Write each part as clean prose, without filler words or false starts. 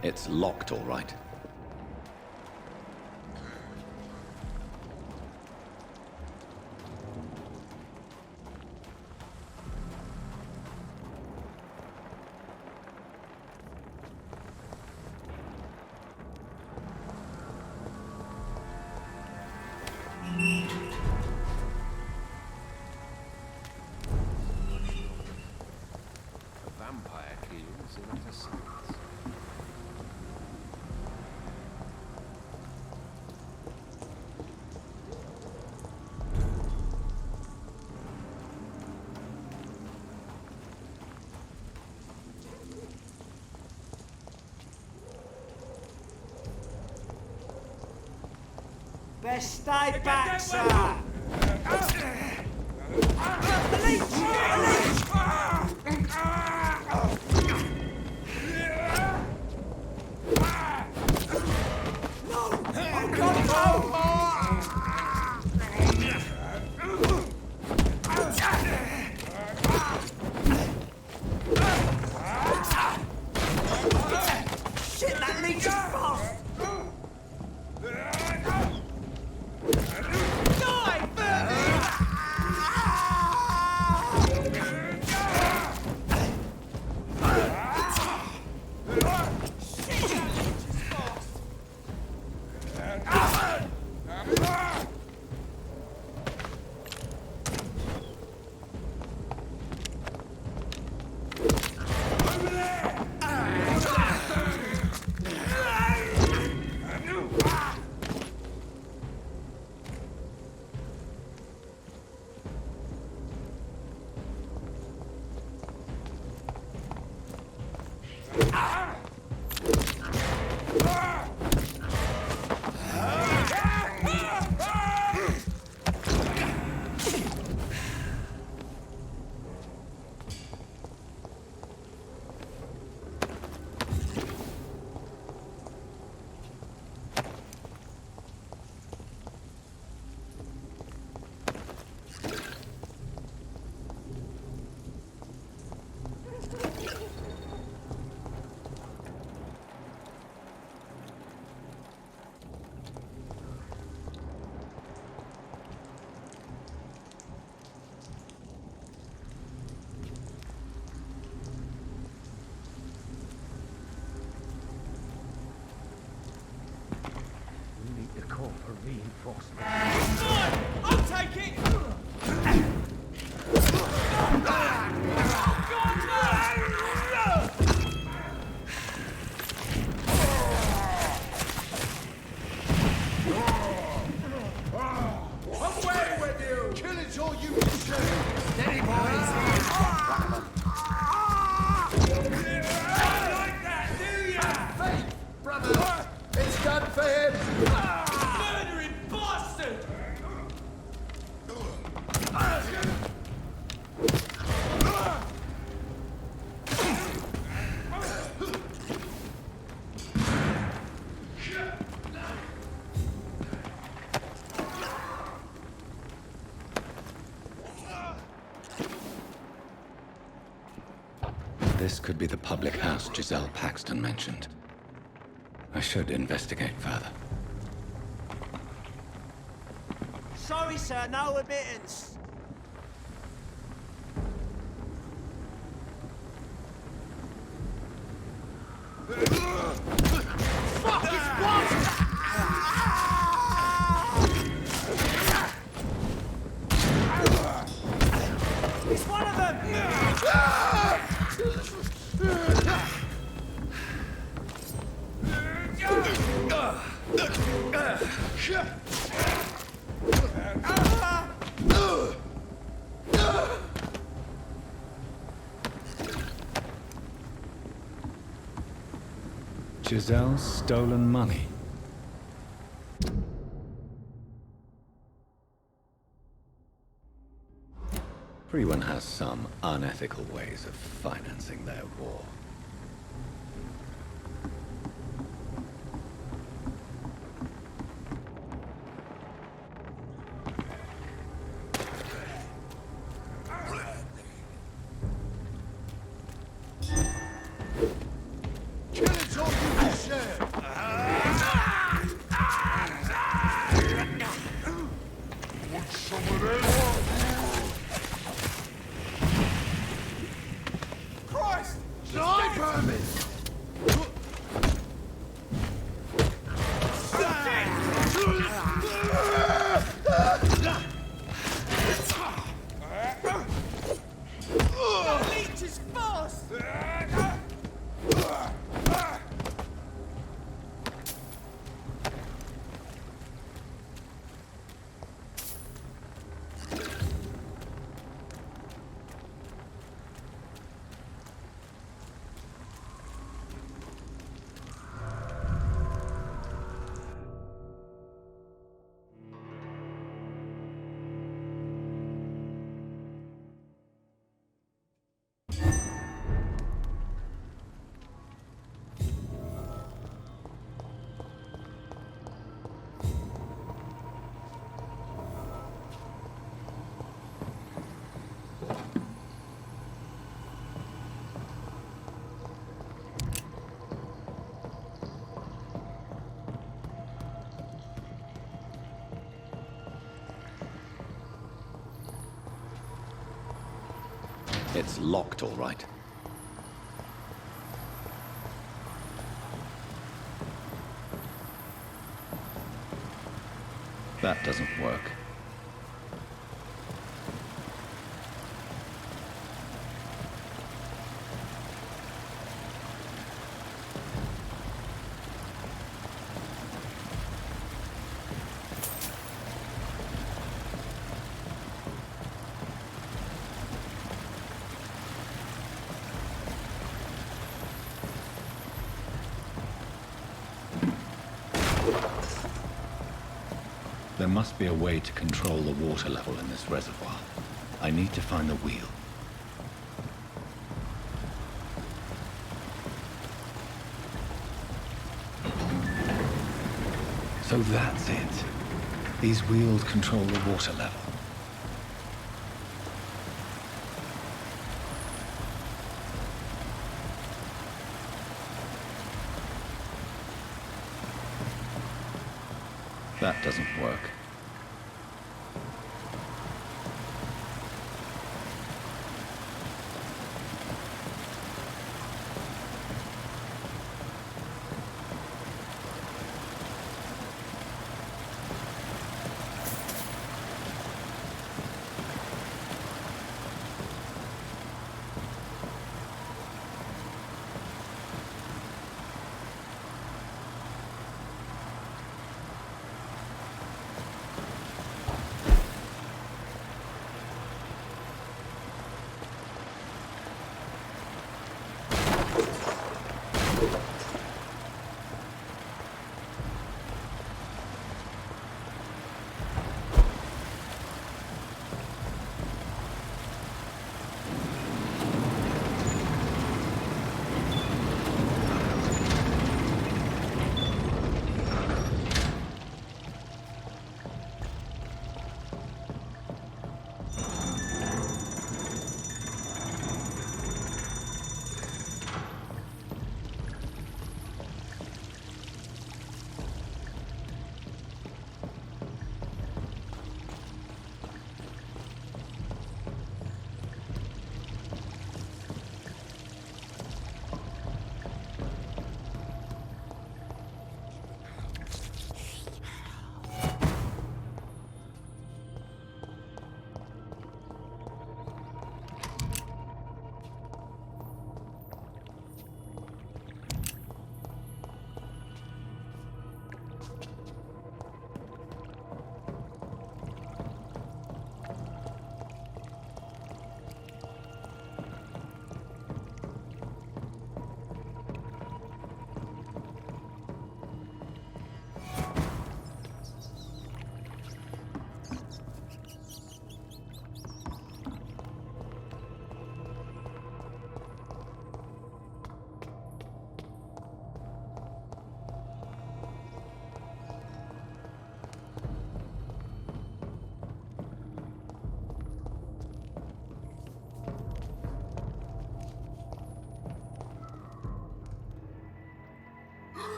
It's locked, all right. A vampire kills in utter silence. Best stay back, sir! Shit, that leech is fast! Call for reinforcement. I'll take it! Away with you! Kill it all you can do! Steady, boys! Don't like that, do ya? Faith, brother! It's done for him! Murdering bastard! This could be the public house Giselle Paxton mentioned. I should investigate further. Sorry, sir, no admittance. Fuck, it's what? It's one of them! Giselle's stolen money. Everyone has some unethical ways of financing their war. Kill it all you can It's locked, all right. That doesn't work. There must be a way to control the water level in this reservoir. I need to find the wheel. So that's it. These wheels control the water level. That doesn't work.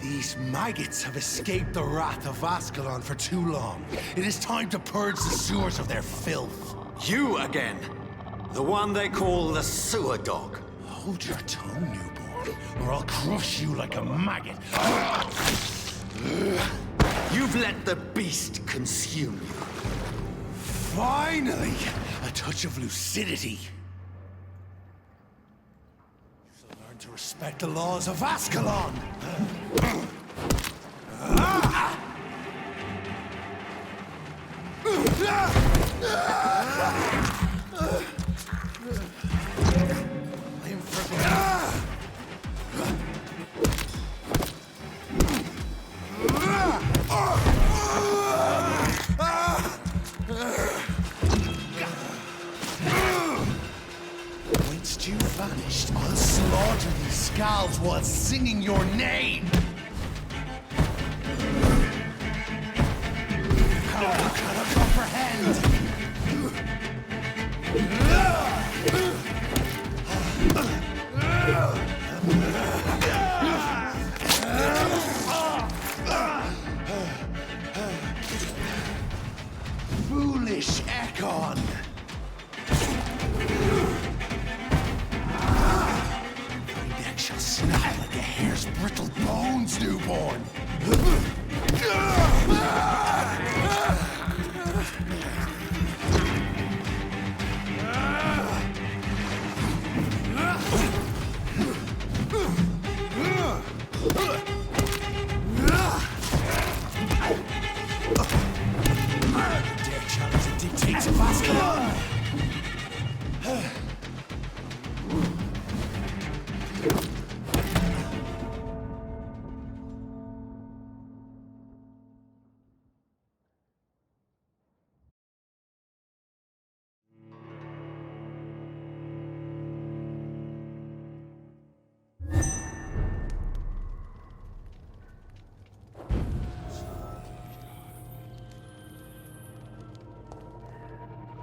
These maggots have escaped the wrath of Ascalon for too long. It is time to purge the sewers of their filth. You again. The one they call the sewer dog. Hold your tongue, newborn, or I'll crush you like a maggot. You've let the beast consume you. Finally, a touch of lucidity. So learn to respect the laws of Ascalon. Once you vanished, I'll slaughter these skulls while singing your name. How could gone. Thy neck shall snap like a hare's brittle bones, newborn. Dare challenge the dictates of Ascalon.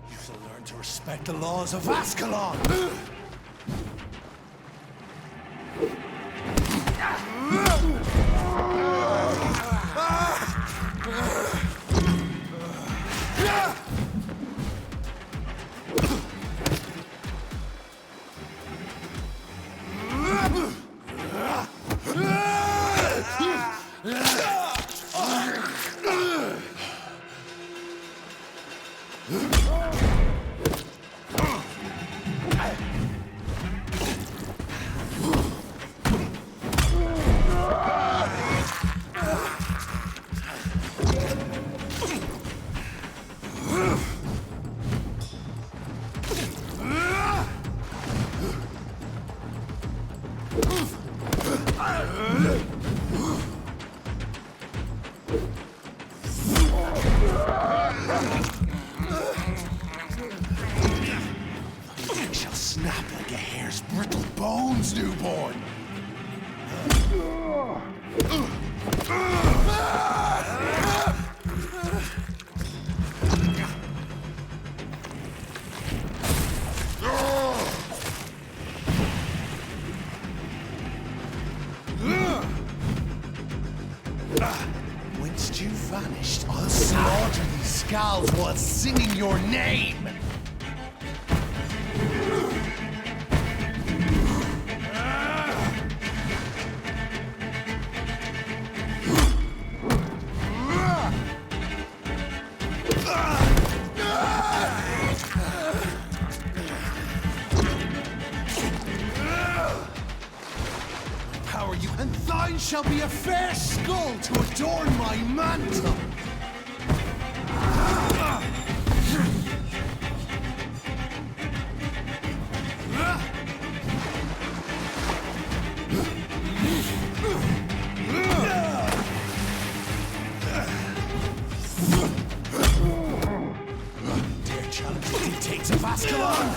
You shall learn to respect the laws of Ascalon. Thy neck shall snap like a hare's brittle bones, newborn. Whence you vanished, I'll slaughter these skulls while singing your name. Power you, and thine shall be a fair skull to adorn my mantle. Dare challenge the dictates of Ascalon.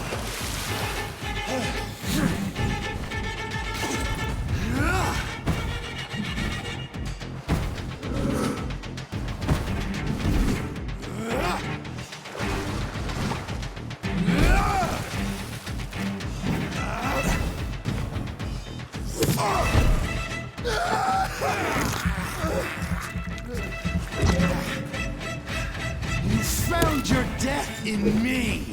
You found your death in me.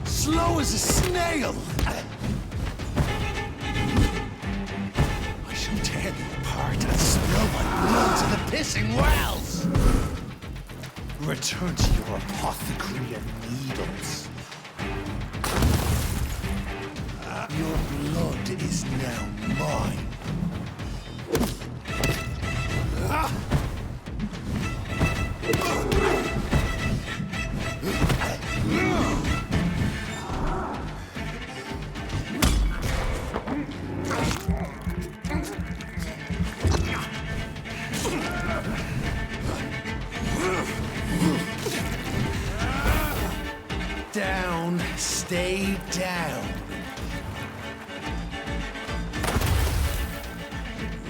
Slow as a snail. I shall tear thee apart and spill my blood to the pissing wells. Return to your apothecary of needles. Your blood is now mine. Down, stay down.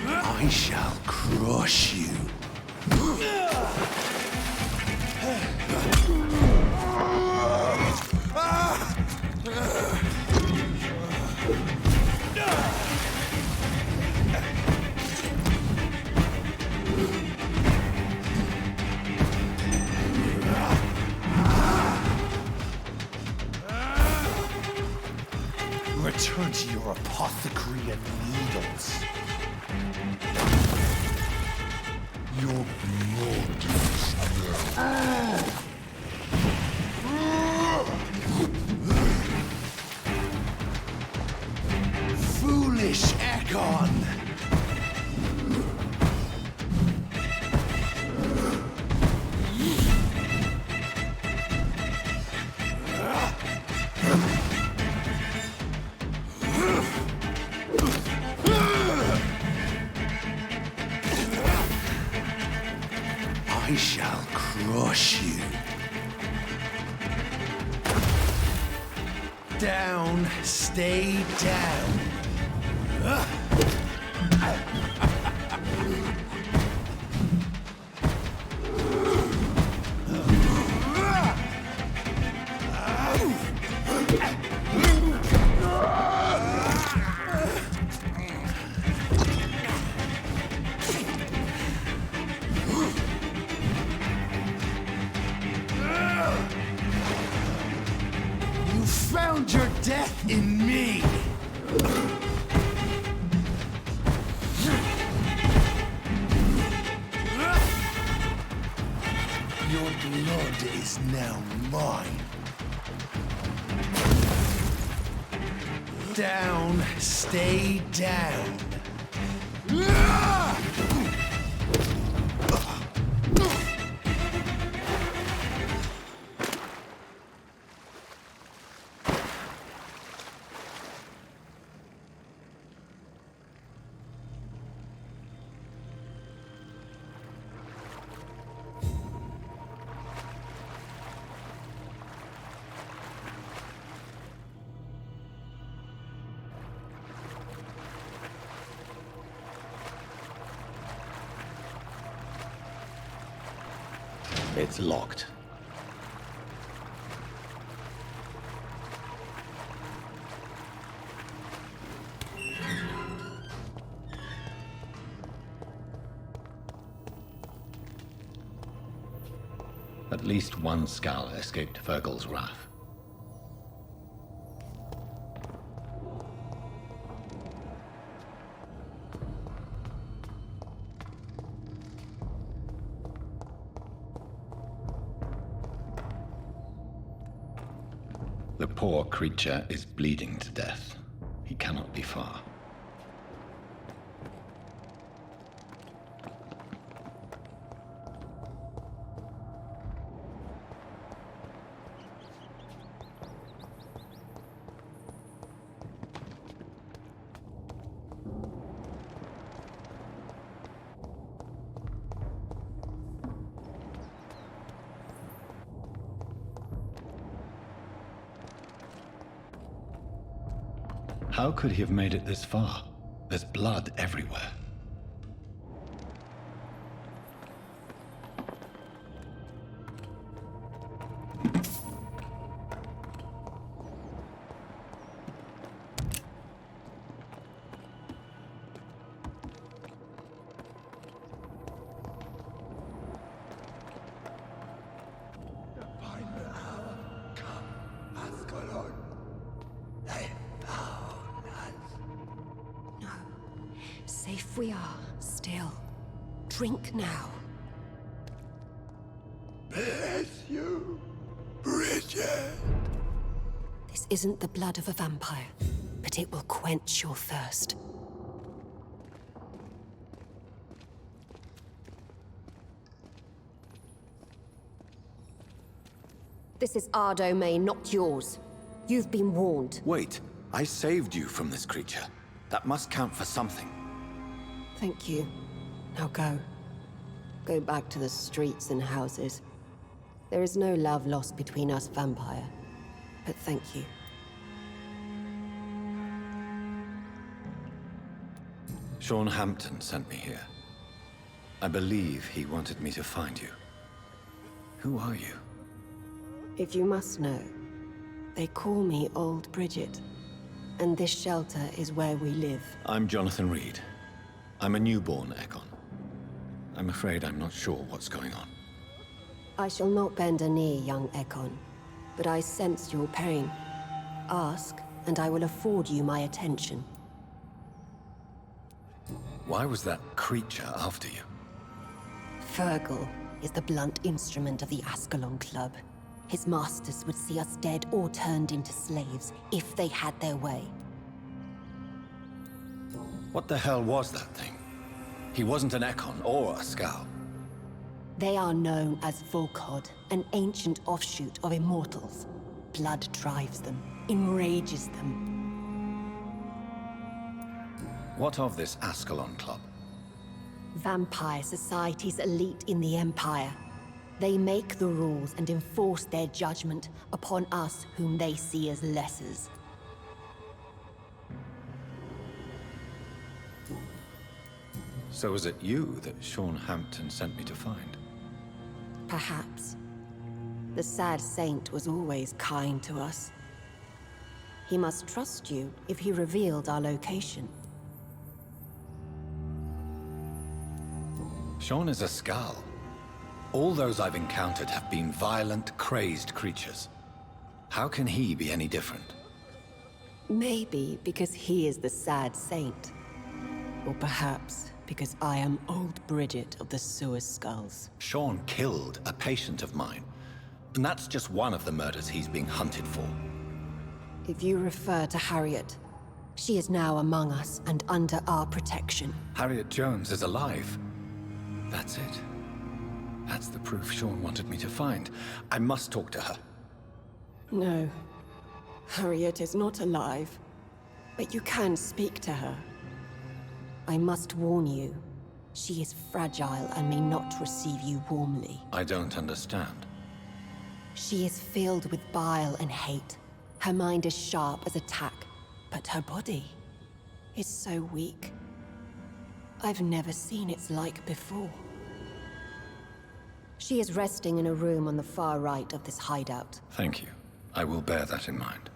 I shall crush you. Return to your apothecary and needles. Your blood is foolish Ekon! I shall crush you. Down, stay down. You found your death in me! Your blood is now mine. Down, stay down. It's locked. At least one Skull escaped Virgil's wrath. The poor creature is bleeding to death. He cannot be far. How could he have made it this far? There's blood everywhere. Safe we are, still. Drink now. Bless you, Bridget. This isn't the blood of a vampire, but it will quench your thirst. This is our domain, not yours. You've been warned. Wait, I saved you from this creature. That must count for something. Thank you. Now go. Go back to the streets and houses. There is no love lost between us, Vampire. but thank you. Sean Hampton sent me here. I believe he wanted me to find you. Who are you? If you must know, they call me Old Bridget, and this shelter is where we live. I'm Jonathan Reed. I'm a newborn Ekon. I'm afraid I'm not sure what's going on. I shall not bend a knee, young Ekon, but I sense your pain. Ask, and I will afford you my attention. Why was that creature after you? Fergal is the blunt instrument of the Ascalon Club. His masters would see us dead or turned into slaves if they had their way. What the hell was that thing? He wasn't an Ekon or a Scowl. They are known as Volkod, an ancient offshoot of immortals. Blood drives them, enrages them. What of this Ascalon Club? Vampire society's elite in the Empire. They make the rules and enforce their judgment upon us whom they see as lessers. So was it you that Sean Hampton sent me to find? Perhaps. The sad saint was always kind to us. He must trust you if he revealed our location. Sean is a Scowl. All those I've encountered have been violent, crazed creatures. How can he be any different? Maybe because he is the sad saint. Or perhaps because I am Old Bridget of the Sewer Skulls. Sean killed a patient of mine. And that's just one of the murders he's being hunted for. If you refer to Harriet, she is now among us and under our protection. Harriet Jones is alive. That's it. That's the proof Sean wanted me to find. I must talk to her. No. Harriet is not alive. But you can speak to her. I must warn you. She is fragile and may not receive you warmly. I don't understand. She is filled with bile and hate. Her mind is sharp as a tack, but her body is so weak. I've never seen its like before. She is resting in a room on the far right of this hideout. Thank you. I will bear that in mind.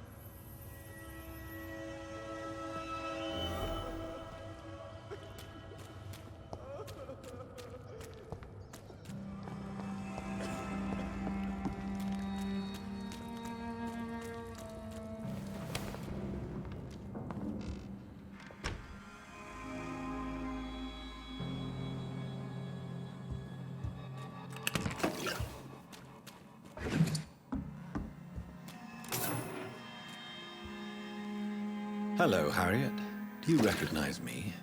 Hello, Harriet. Do you recognize me?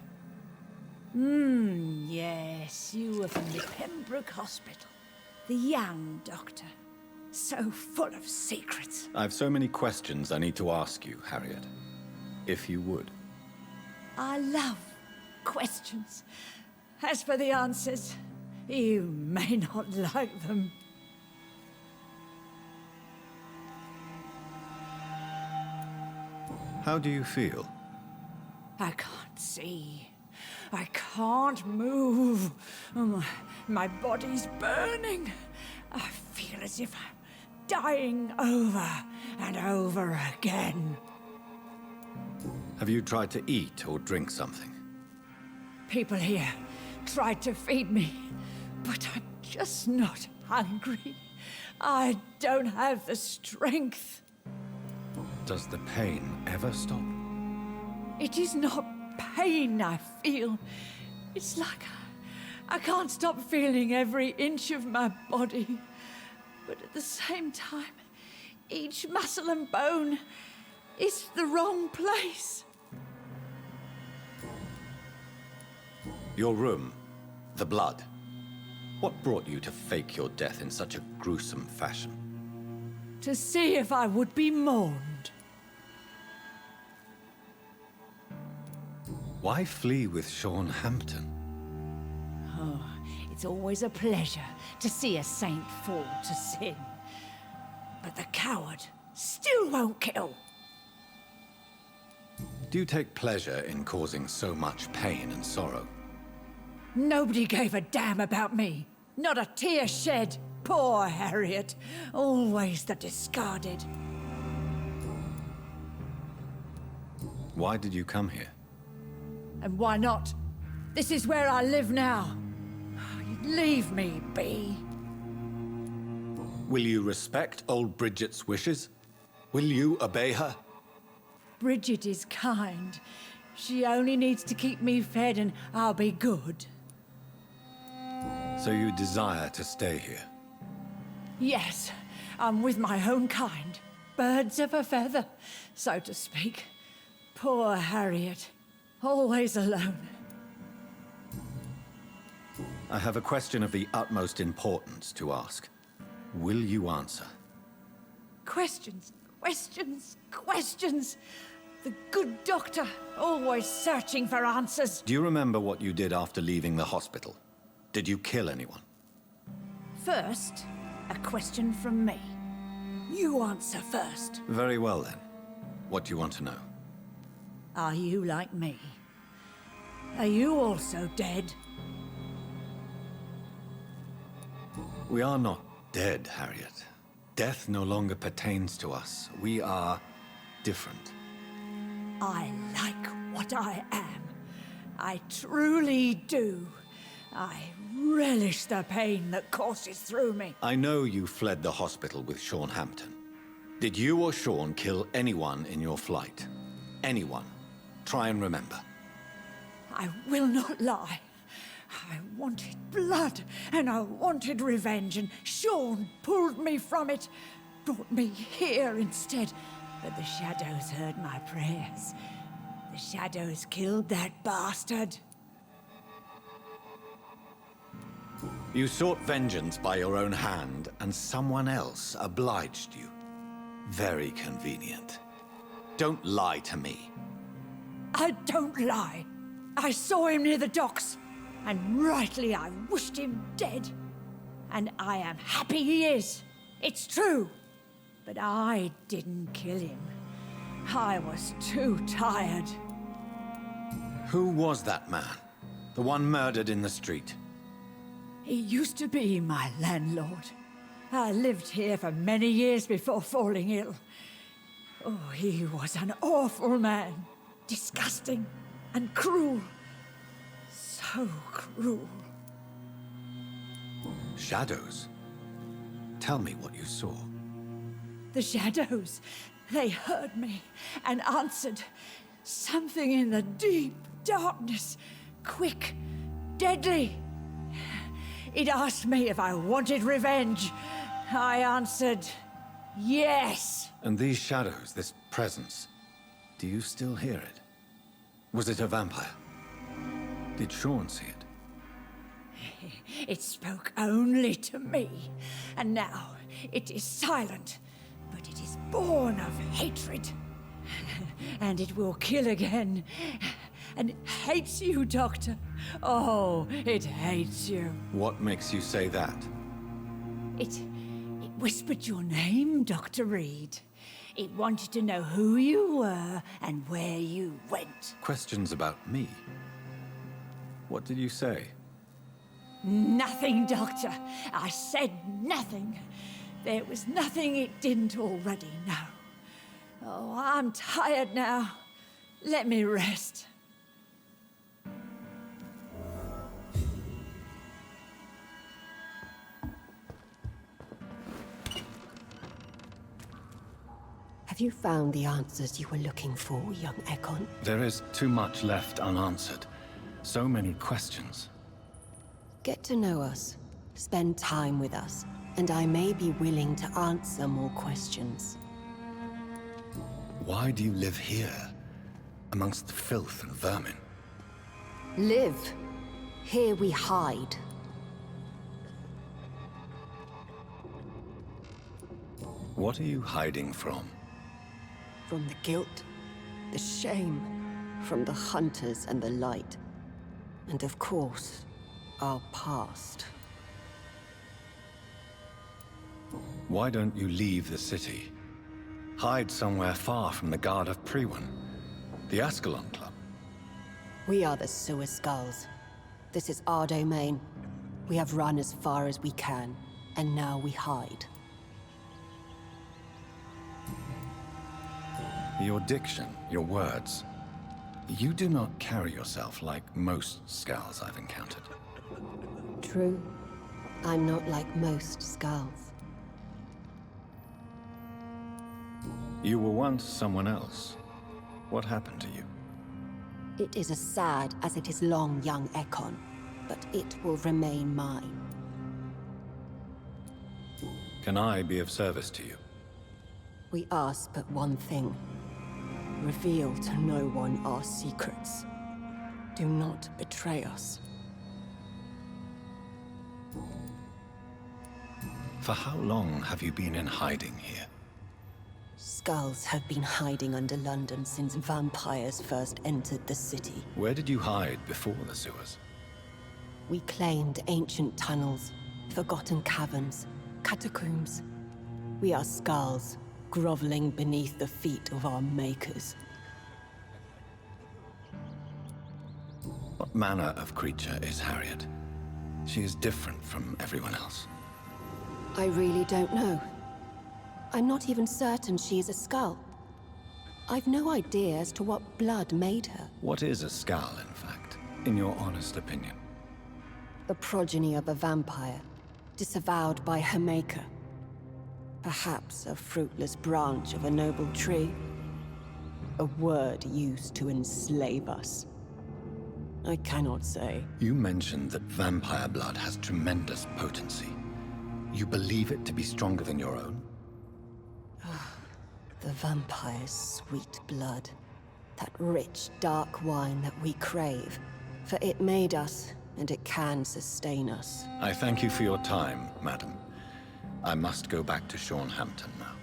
Yes, you were from the Pembroke Hospital. The young doctor. So full of secrets. I've so many questions I need to ask you, Harriet. If you would. I love questions. As for the answers, you may not like them. How do you feel? I can't see. I can't move. My body's burning. I feel as if I'm dying over and over again. Have you tried to eat or drink something? People here tried to feed me, but I'm just not hungry. I don't have the strength. Does the pain ever stop? It is not pain I feel. It's like I can't stop feeling every inch of my body. But at the same time, each muscle and bone is the wrong place. Your room, the blood. What brought you to fake your death in such a gruesome fashion? To see if I would be mourned. Why flee with Sean Hampton? Oh, it's always a pleasure to see a saint fall to sin. But the coward still won't kill. Do you take pleasure in causing so much pain and sorrow? Nobody gave a damn about me. Not a tear shed. Poor Harriet. Always the discarded. Why did you come here? And why not? This is where I live now. Leave me be. Will you respect old Bridget's wishes? Will you obey her? Bridget is kind. She only needs to keep me fed and I'll be good. So you desire to stay here? Yes, I'm with my own kind. Birds of a feather, so to speak. Poor Harriet. Always alone. I have a question of the utmost importance to ask. Will you answer? Questions, questions, questions. The good doctor, always searching for answers. Do you remember what you did after leaving the hospital? Did you kill anyone? First, a question from me. You answer first. Very well then. What do you want to know? Are you like me? Are you also dead? We are not dead, Harriet. Death no longer pertains to us. We are different. I like what I am. I truly do. I relish the pain that courses through me. I know you fled the hospital with Sean Hampton. Did you or Sean kill anyone in your flight? Anyone? Try and remember. I will not lie. I wanted blood, and I wanted revenge, and Sean pulled me from it, brought me here instead. But the shadows heard my prayers. The shadows killed that bastard. You sought vengeance by your own hand, and someone else obliged you. Very convenient. Don't lie to me. I don't lie. I saw him near the docks, and rightly I wished him dead. And I am happy he is. It's true. But I didn't kill him. I was too tired. Who was that man? The one murdered in the street? He used to be my landlord. I lived here for many years before falling ill. Oh, he was an awful man. Disgusting and cruel. So cruel. Shadows? Tell me what you saw. The shadows, they heard me and answered. Something in the deep darkness, quick, deadly. It asked me if I wanted revenge. I answered, yes. And these shadows, this presence, do you still hear it? Was it a vampire? Did Sean see it? It spoke only to me, and now it is silent, but it is born of hatred. And it will kill again. And it hates you, Doctor. Oh, it hates you. What makes you say that? It whispered your name, Dr. Reed. It wanted to know who you were and where you went. Questions about me? What did you say? Nothing, Doctor. I said nothing. There was nothing it didn't already know. Oh, I'm tired now. Let me rest. Have you found the answers you were looking for, young Ekon? There is too much left unanswered. So many questions. Get to know us, spend time with us, and I may be willing to answer more questions. Why do you live here, amongst the filth and vermin? Live. Here we hide. What are you hiding from? From the guilt, the shame, from the hunters and the light. And of course, our past. Why don't you leave the city? Hide somewhere far from the Guard of Priwen, the Ascalon Club. We are the Sewer Skulls. This is our domain. We have run as far as we can, and now we hide. Your diction, your words. You do not carry yourself like most Skulls I've encountered. True. I'm not like most Skulls. You were once someone else. What happened to you? It is as sad as it is long, young Ekon, but it will remain mine. Can I be of service to you? We ask but one thing. Reveal to no one our secrets. Do not betray us. For how long have you been in hiding here? Skulls have been hiding under London since vampires first entered the city. Where did you hide before the sewers? We claimed ancient tunnels, forgotten caverns, catacombs. We are skulls, groveling beneath the feet of our makers. What manner of creature is Harriet? She is different from everyone else. I really don't know. I'm not even certain she is a skull. I've no idea as to what blood made her. What is a skull, in fact, in your honest opinion? The progeny of a vampire, disavowed by her maker. Perhaps a fruitless branch of a noble tree. A word used to enslave us. I cannot say. You mentioned that vampire blood has tremendous potency. You believe it to be stronger than your own? The vampire's sweet blood. That rich, dark wine that we crave. For it made us, and it can sustain us. I thank you for your time, madam. I must go back to Hampton now.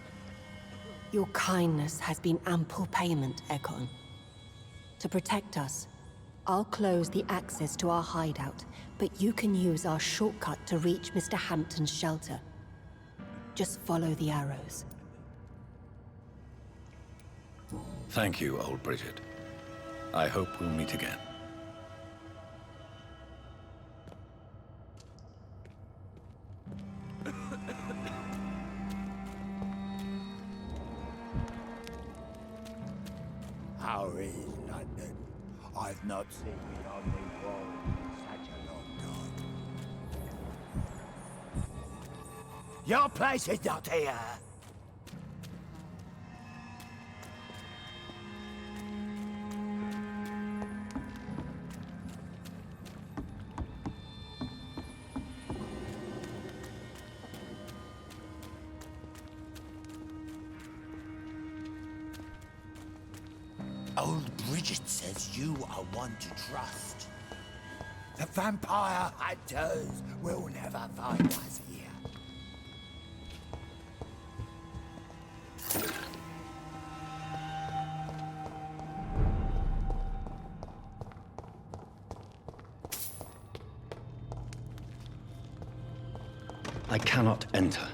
Your kindness has been ample payment, Ekon. To protect us, I'll close the access to our hideout, but you can use our shortcut to reach Mr. Hampton's shelter. Just follow the arrows. Thank you, old Bridget. I hope we'll meet again. How is London? I've not seen beyond the wall in such a long time. Your place is not here. Old Bridget says you are one to trust. The vampire hunters will never find us here. I cannot enter.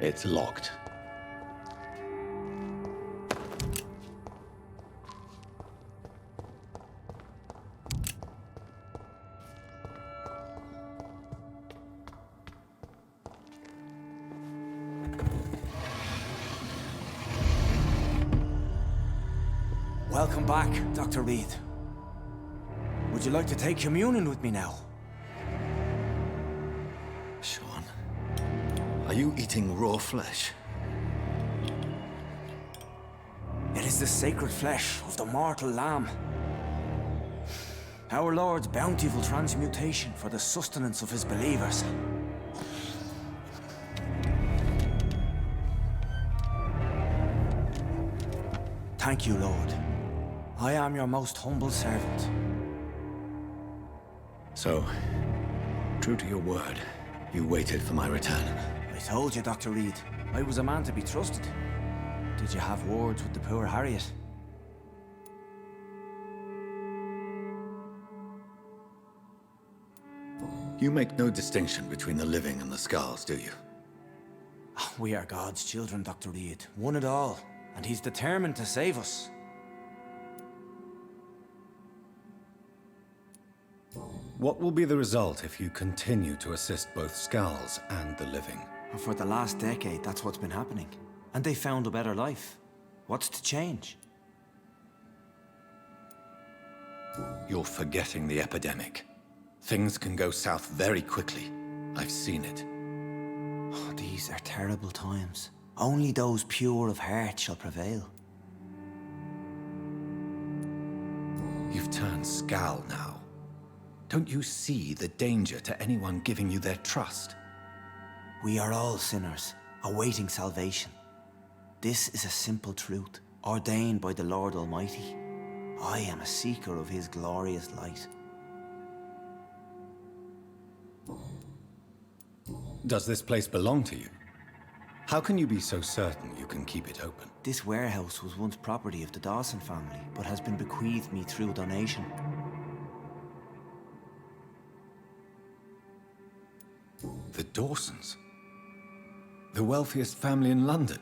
It's locked. Welcome back, Dr. Reed. Would you like to take communion with me now? Sean, are you eating raw flesh? It is the sacred flesh of the mortal lamb. Our Lord's bountiful transmutation for the sustenance of his believers. Thank you, Lord. I am your most humble servant. So, true to your word, you waited for my return. I told you, Dr. Reed, I was a man to be trusted. Did you have words with the poor Harriet? You make no distinction between the living and the skulls, do you? We are God's children, Dr. Reed. One and all. And he's determined to save us. What will be the result if you continue to assist both skulls and the living? For the last decade, that's what's been happening. And they found a better life. What's to change? You're forgetting the epidemic. Things can go south very quickly. I've seen it. Oh, these are terrible times. Only those pure of heart shall prevail. You've turned Skal now. Don't you see the danger to anyone giving you their trust? We are all sinners, awaiting salvation. This is a simple truth, ordained by the Lord Almighty. I am a seeker of his glorious light. Does this place belong to you? How can you be so certain you can keep it open? This warehouse was once property of the Dawson family, but has been bequeathed me through donation. The Dawsons? The wealthiest family in London?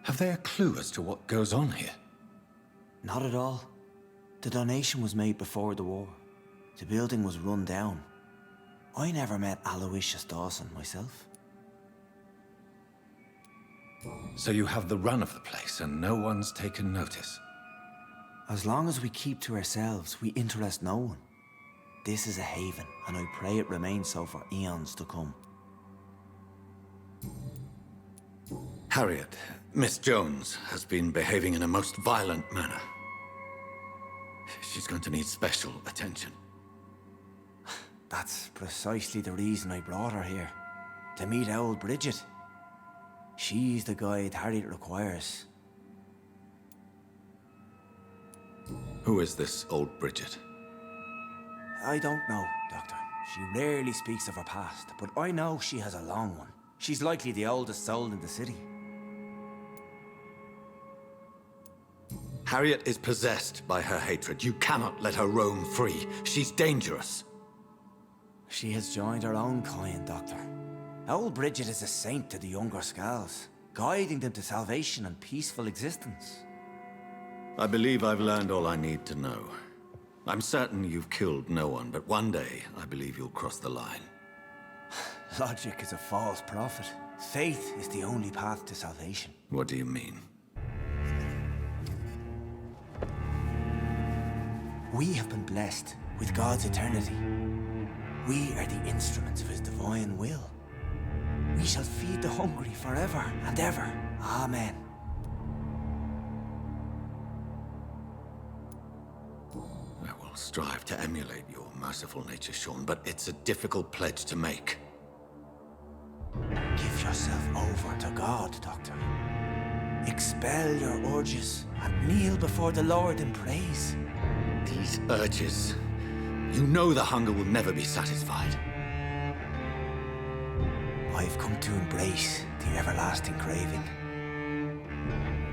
Have they a clue as to what goes on here? Not at all. The donation was made before the war. The building was run down. I never met Aloysius Dawson myself. So you have the run of the place and no one's taken notice? As long as we keep to ourselves, we interest no one. This is a haven, and I pray it remains so for eons to come. Harriet, Miss Jones, has been behaving in a most violent manner. She's going to need special attention. That's precisely the reason I brought her here. To meet old Bridget. She's the guide Harriet requires. Who is this old Bridget? I don't know, Doctor. She rarely speaks of her past, but I know she has a long one. She's likely the oldest soul in the city. Harriet is possessed by her hatred. You cannot let her roam free. She's dangerous. She has joined her own kind, Doctor. Old Bridget is a saint to the younger Skals, guiding them to salvation and peaceful existence. I believe I've learned all I need to know. I'm certain you've killed no one, but one day I believe you'll cross the line. Logic is a false prophet. Faith is the only path to salvation. What do you mean? We have been blessed with God's eternity. We are the instruments of his divine will. We shall feed the hungry forever and ever. Amen. I will strive to emulate your merciful nature, Sean, but it's a difficult pledge to make. Give yourself over to God, Doctor. Expel your urges and kneel before the Lord in praise. These urges. You know the hunger will never be satisfied. I've come to embrace the everlasting craving.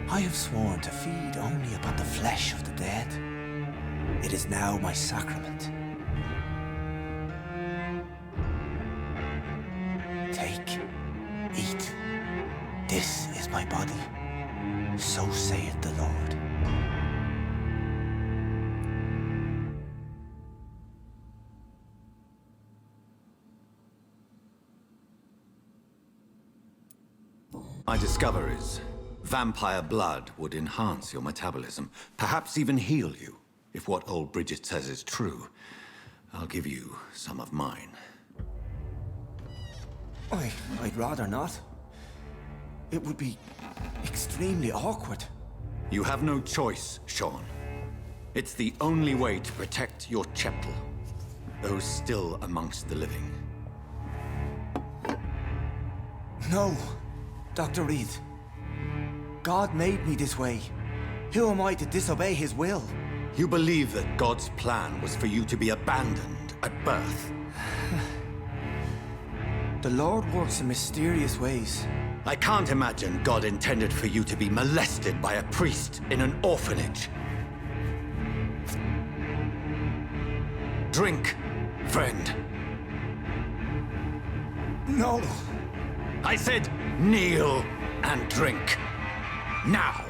I have sworn to feed only upon the flesh of the dead. It is now my sacrament. Take, eat. This is my body. So saith the Lord. My discover is vampire blood would enhance your metabolism, perhaps even heal you. If what old Bridget says is true, I'll give you some of mine. I'd rather not. It would be extremely awkward. You have no choice, Sean. It's the only way to protect your cheptel, those still amongst the living. No, Dr. Reed. God made me this way. Who am I to disobey his will? You believe that God's plan was for you to be abandoned at birth. The Lord works in mysterious ways. I can't imagine God intended for you to be molested by a priest in an orphanage. Drink, friend. No. I said kneel and drink. Now.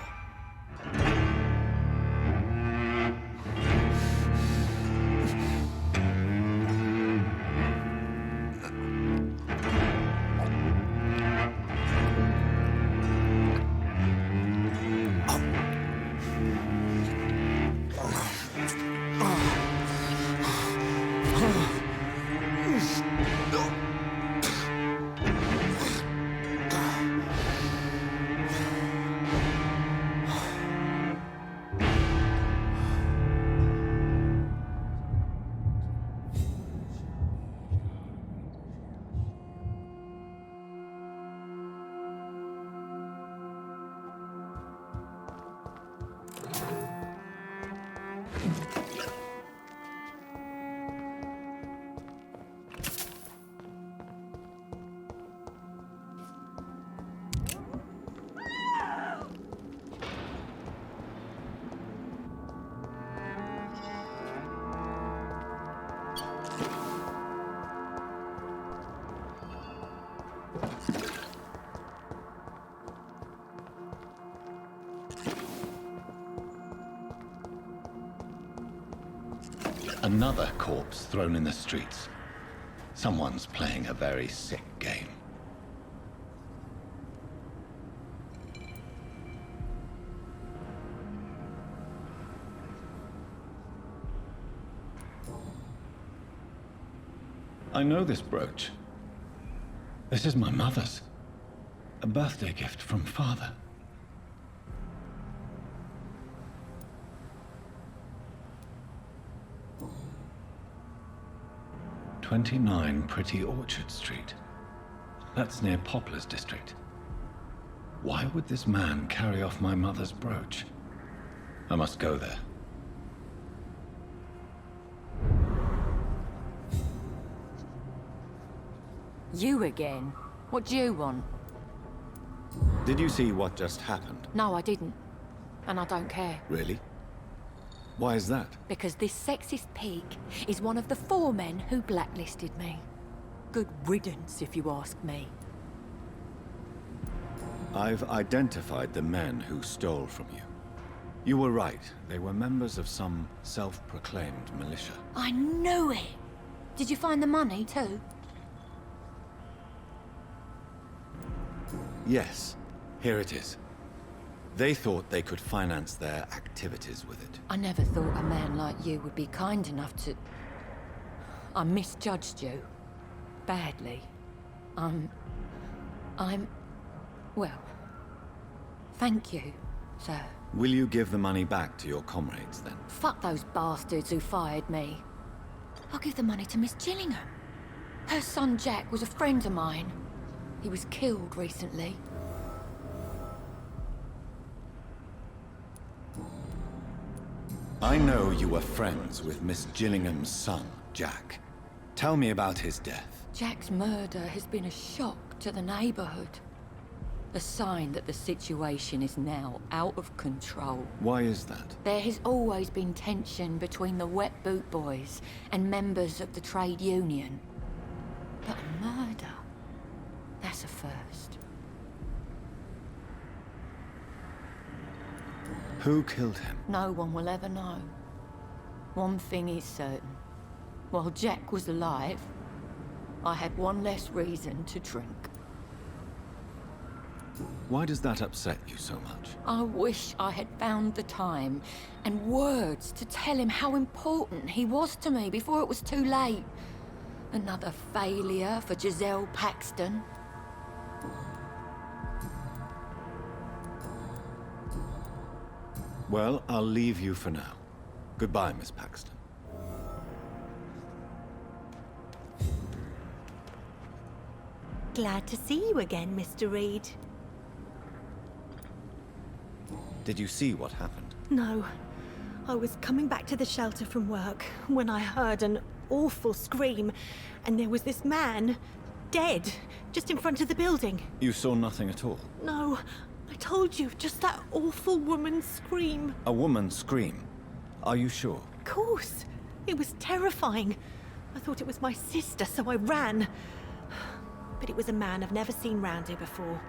Another corpse thrown in the streets. Someone's playing a very sick game. I know this brooch. This is my mother's. A birthday gift from father. "29 Pretty Orchard Street. That's near Poplar's district. Why would this man carry off my mother's brooch? I must go there. You again? What do you want? Did you see what just happened? No, I didn't. And I don't care. Really? Why is that? Because this sexist pig is one of the 4 men who blacklisted me. Good riddance, if you ask me. I've identified the men who stole from you. You were right. They were members of some self-proclaimed militia. I knew it! Did you find the money, too? Yes, here it is. They thought they could finance their activities with it. I never thought a man like you would be kind enough to... I misjudged you. Badly. Well, thank you, sir. Will you give the money back to your comrades, then? Fuck those bastards who fired me. I'll give the money to Miss Gillingham. Her son Jack was a friend of mine. He was killed recently. I know you were friends with Miss Gillingham's son, Jack. Tell me about his death. Jack's murder has been a shock to the neighborhood. A sign that the situation is now out of control. Why is that? There has always been tension between the Wet Boot Boys and members of the trade union. But a murder? That's a first. Who killed him? No one will ever know. One thing is certain. While Jack was alive, I had one less reason to drink. Why does that upset you so much? I wish I had found the time and words to tell him how important he was to me before it was too late. Another failure for Giselle Paxton. Well, I'll leave you for now. Goodbye, Miss Paxton. Glad to see you again, Mr. Reed. Did you see what happened? No. I was coming back to the shelter from work when I heard an awful scream, and there was this man, dead, just in front of the building. You saw nothing at all? No, I told you, just that awful woman's scream. A woman's scream? Are you sure? Of course. It was terrifying. I thought it was my sister, so I ran. But it was a man I've never seen round here before.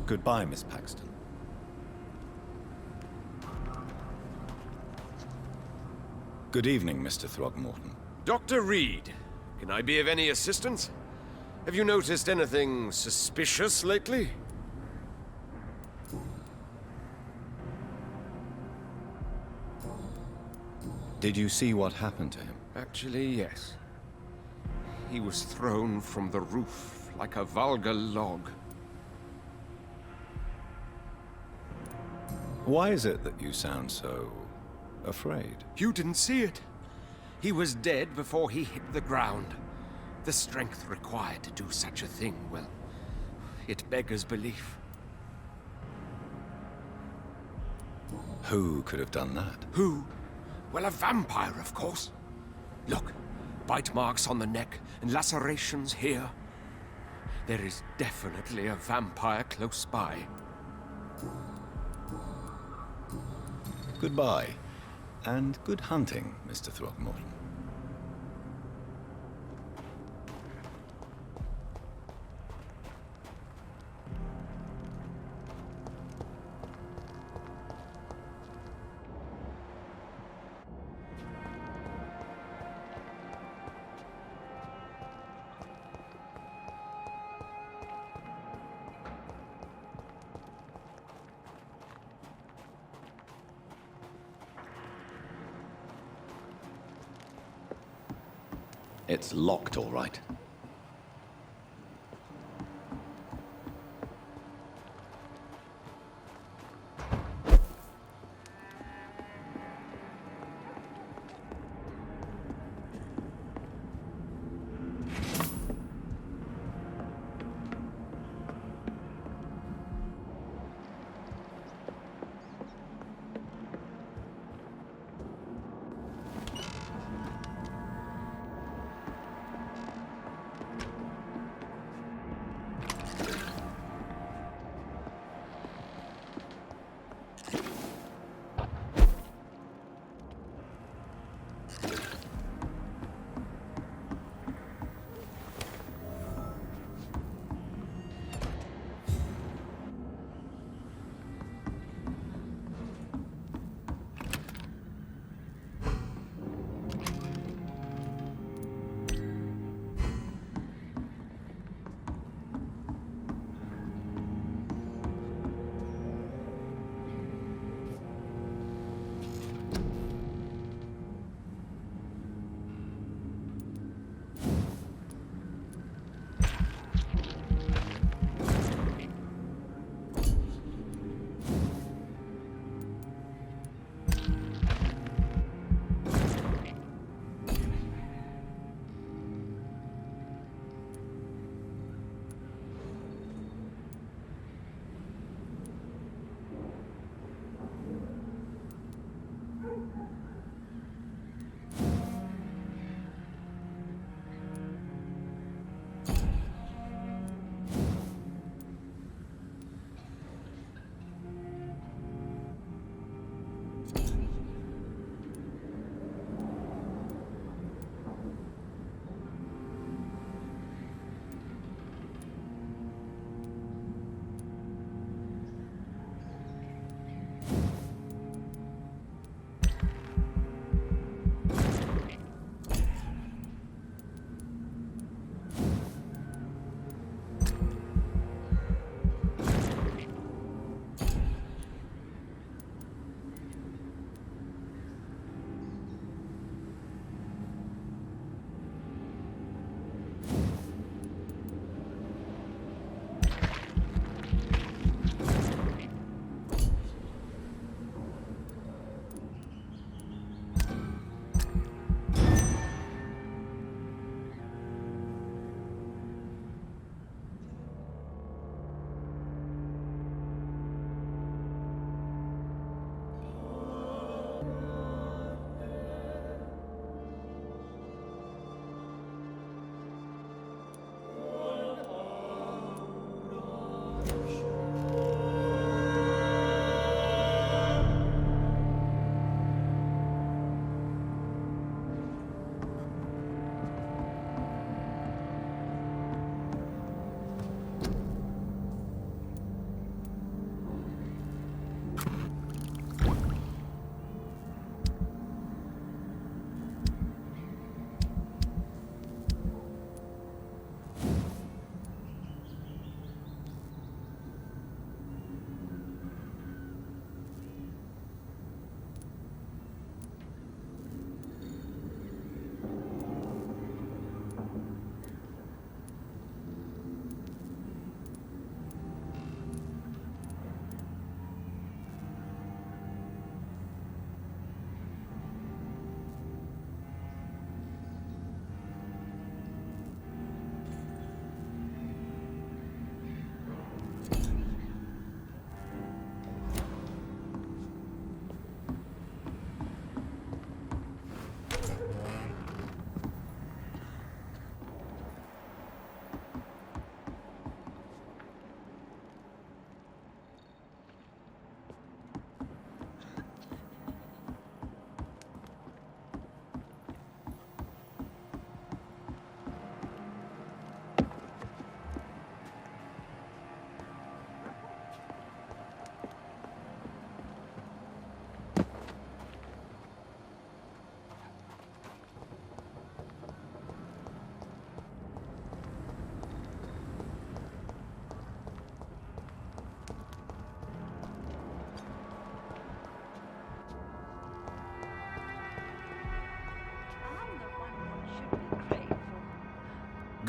Goodbye, Miss Paxton. Good evening, Mr. Throgmorton. Dr. Reed, can I be of any assistance? Have you noticed anything suspicious lately? Did you see what happened to him? Actually, yes. He was thrown from the roof like a vulgar log. Why is it that you sound so afraid? You didn't see it. He was dead before he hit the ground. The strength required to do such a thing, well, it beggars belief. Who could have done that? Who? Well, a vampire, of course. Look, bite marks on the neck and lacerations here. There is definitely a vampire close by. Goodbye, and good hunting, Mr. Throgmorton. It's locked, all right.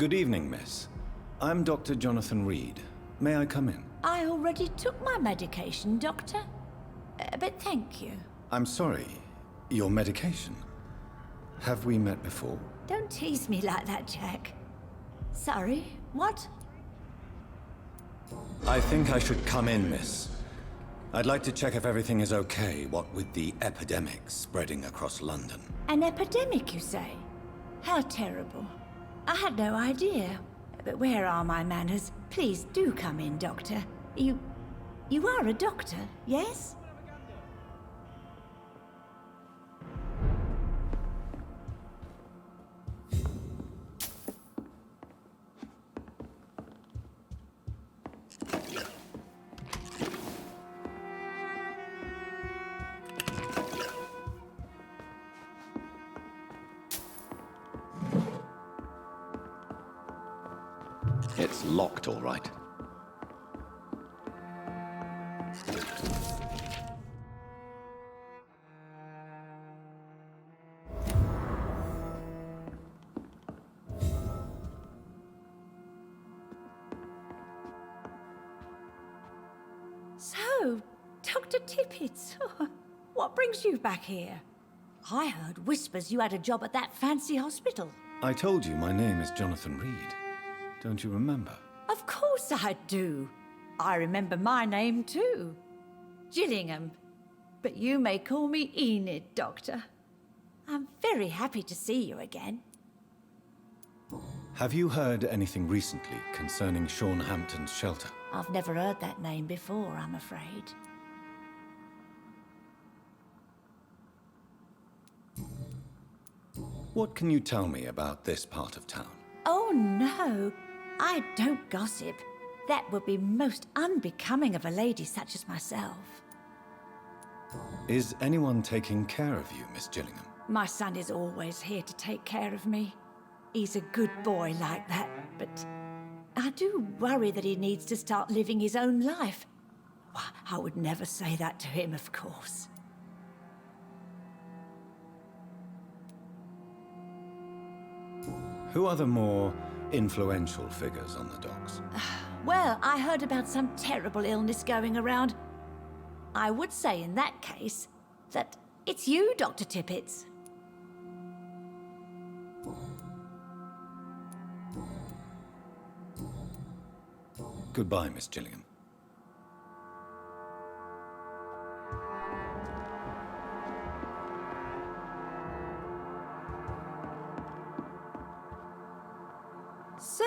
Good evening, miss. I'm Dr. Jonathan Reed. May I come in? I already took my medication, Doctor. But thank you. I'm sorry. Your medication? Have we met before? Don't tease me like that, Jack. Sorry, what? I think I should come in, miss. I'd like to check if everything is okay, what with the epidemic spreading across London. An epidemic, you say? How terrible. I had no idea. But where are my manners? Please do come in, Doctor. You are a doctor, yes? It's locked, all right. So, Dr. Tippett, what brings you back here? I heard whispers you had a job at that fancy hospital. I told you my name is Jonathan Reed. Don't you remember? Of course I do. I remember my name too. Gillingham. But you may call me Enid, Doctor. I'm very happy to see you again. Have you heard anything recently concerning Sean Hampton's shelter? I've never heard that name before, I'm afraid. What can you tell me about this part of town? Oh no, I don't gossip. That would be most unbecoming of a lady such as myself. Is anyone taking care of you, Miss Gillingham? My son is always here to take care of me. He's a good boy like that, but I do worry that he needs to start living his own life. Why, I would never say that to him, of course. Who are the more influential figures on the docks? Well, I heard about some terrible illness going around. I would say in that case that it's you, Dr. Tippett. Goodbye, Miss Gillingham. Sir?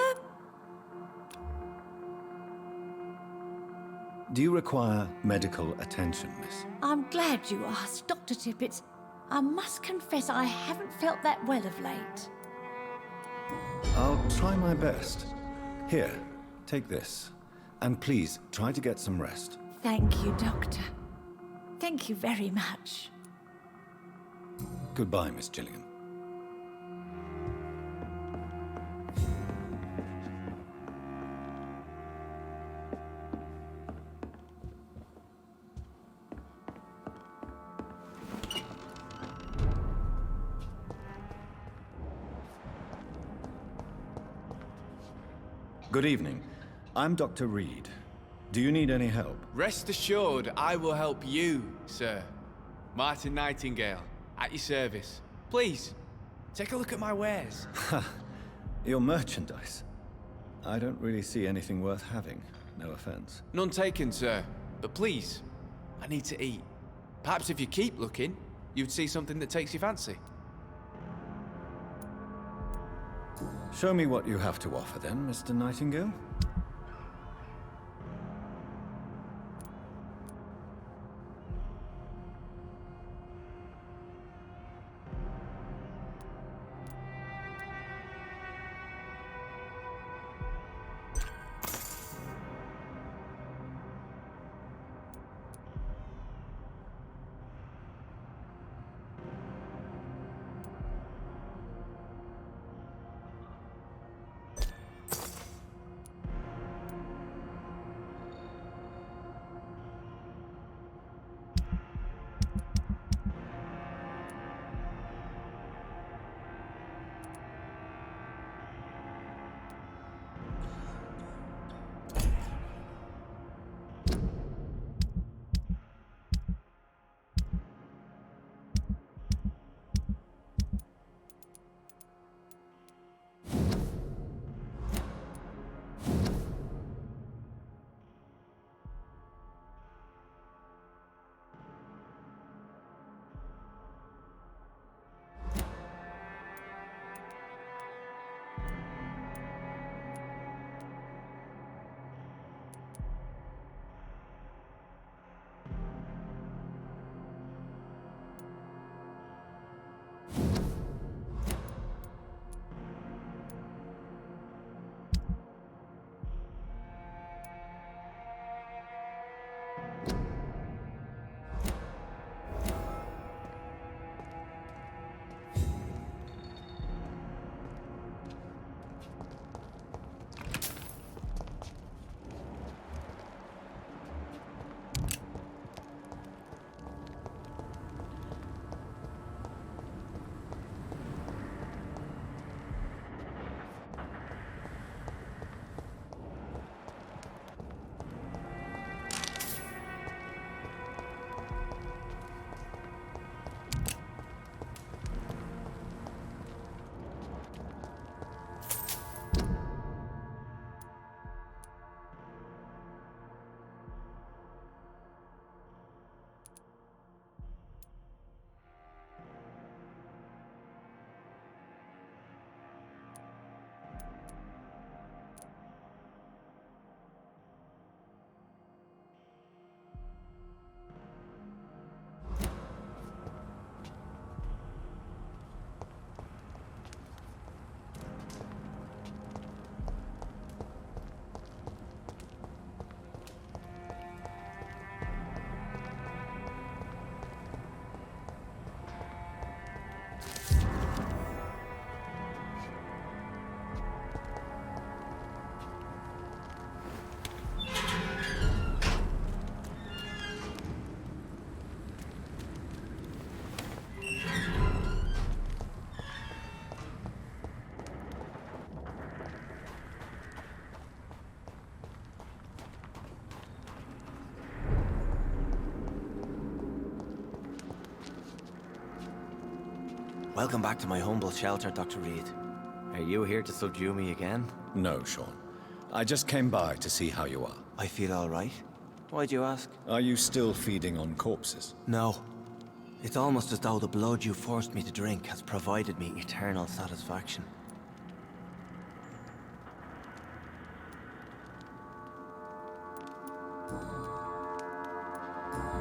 Do you require medical attention, miss? I'm glad you asked, Dr. Tippett. I must confess I haven't felt that well of late. I'll try my best. Here, take this. And please, try to get some rest. Thank you, Doctor. Thank you very much. Goodbye, Miss Gillingham. Good evening. I'm Dr. Reed. Do you need any help? Rest assured, I will help you, sir. Martin Nightingale, at your service. Please, take a look at my wares. Your merchandise. I don't really see anything worth having. No offense. None taken, sir. But please, I need to eat. Perhaps if you keep looking, you'd see something that takes your fancy. Show me what you have to offer then, Mr. Nightingale. Welcome back to my humble shelter, Dr. Reed. Are you here to subdue me again? No, Sean. I just came by to see how you are. I feel all right. Why'd you ask? Are you still feeding on corpses? No. It's almost as though the blood you forced me to drink has provided me eternal satisfaction.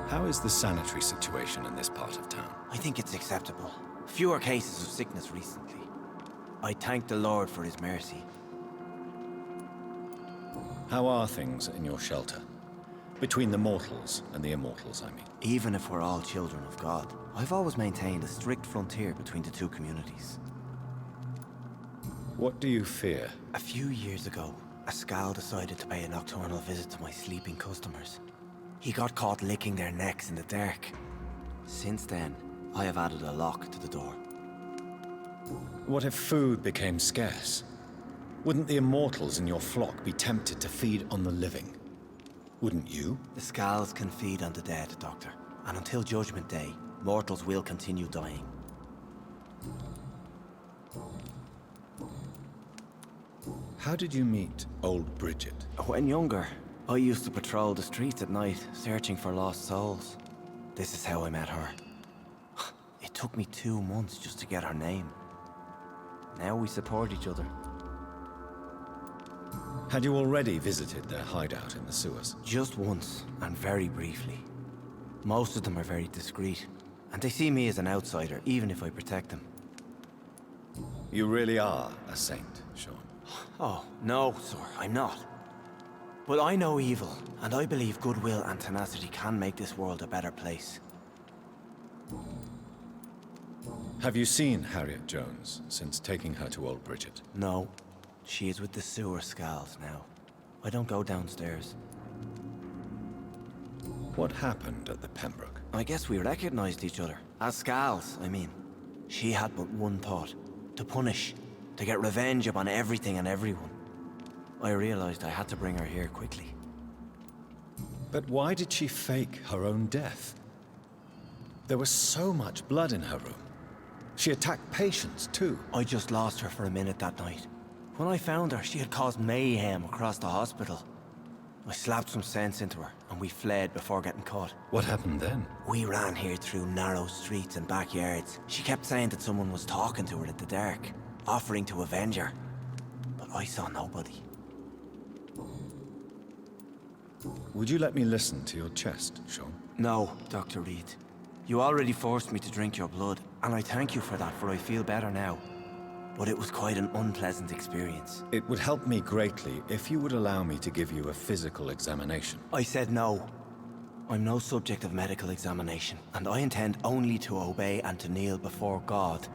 How is the sanitary situation in this part of town? I think it's acceptable. Fewer cases of sickness recently. I thank the Lord for his mercy. How are things in your shelter? Between the mortals and the immortals, I mean. Even if we're all children of God, I've always maintained a strict frontier between the two communities. What do you fear? A few years ago, a Skal decided to pay a nocturnal visit to my sleeping customers. He got caught licking their necks in the dark. Since then, I have added a lock to the door. What if food became scarce? Wouldn't the immortals in your flock be tempted to feed on the living? Wouldn't you? The Skals can feed on the dead, Doctor. And until Judgment Day, mortals will continue dying. How did you meet old Bridget? When younger, I used to patrol the streets at night, searching for lost souls. This is how I met her. It took me 2 months just to get her name. Now we support each other. Had you already visited their hideout in the sewers? Just once, and very briefly. Most of them are very discreet, and they see me as an outsider, even if I protect them. You really are a saint, Sean. Oh, no, sir, I'm not. But I know evil, and I believe goodwill and tenacity can make this world a better place. Have you seen Harriet Jones since taking her to old Bridget? No. She is with the sewer Skals now. I don't go downstairs. What happened at the Pembroke? I guess we recognized each other. As Skals, I mean. She had but one thought. To punish. To get revenge upon everything and everyone. I realized I had to bring her here quickly. But why did she fake her own death? There was so much blood in her room. She attacked patients, too. I just lost her for a minute that night. When I found her, she had caused mayhem across the hospital. I slapped some sense into her, and we fled before getting caught. What happened then? We ran here through narrow streets and backyards. She kept saying that someone was talking to her in the dark, offering to avenge her. But I saw nobody. Would you let me listen to your chest, Sean? No, Dr. Reed. You already forced me to drink your blood, and I thank you for that, for I feel better now. But it was quite an unpleasant experience. It would help me greatly if you would allow me to give you a physical examination. I said no. I'm no subject of medical examination, and I intend only to obey and to kneel before God.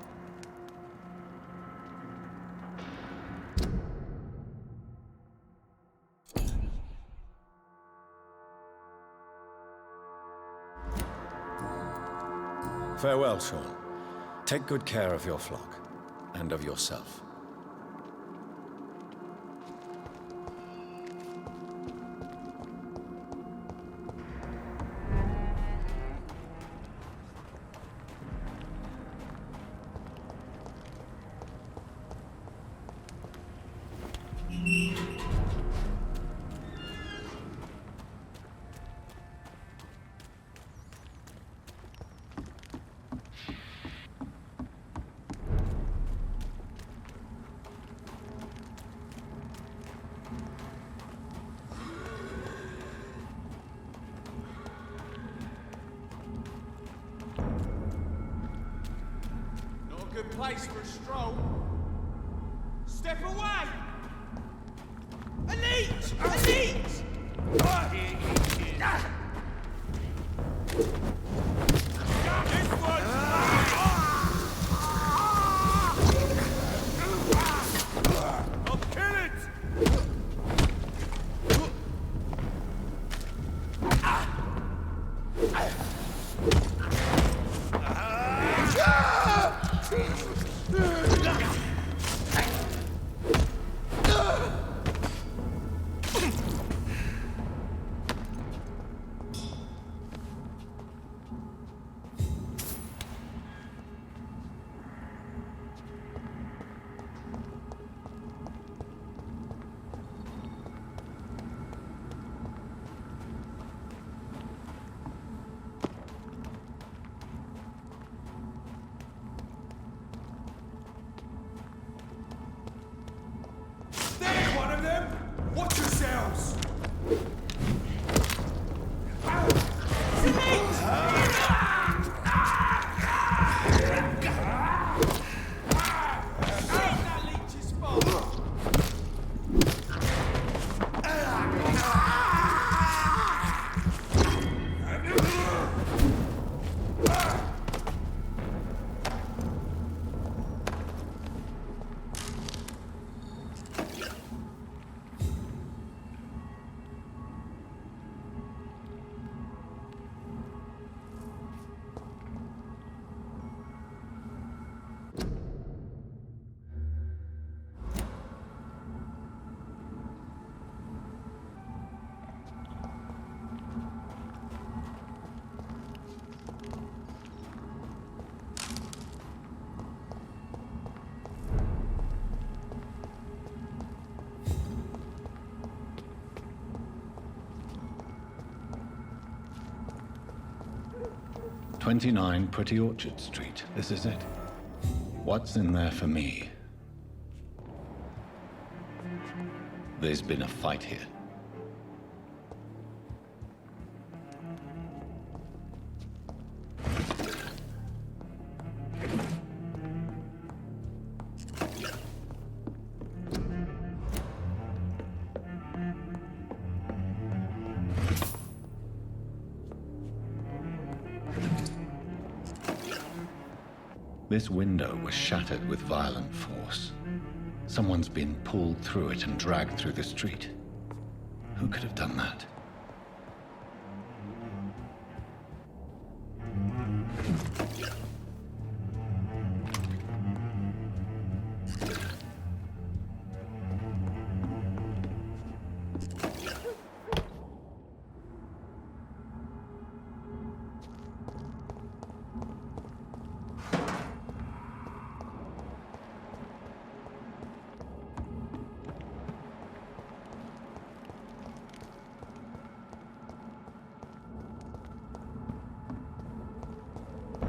Farewell, Sean. Take good care of your flock, and of yourself. Good place for a stroll. Step away! Elite! Elite! I'll kill it! 29 Pretty Orchard Street. This is it. What's in there for me? There's been a fight here. This window was shattered with violent force. Someone's been pulled through it and dragged through the street. Who could have done that?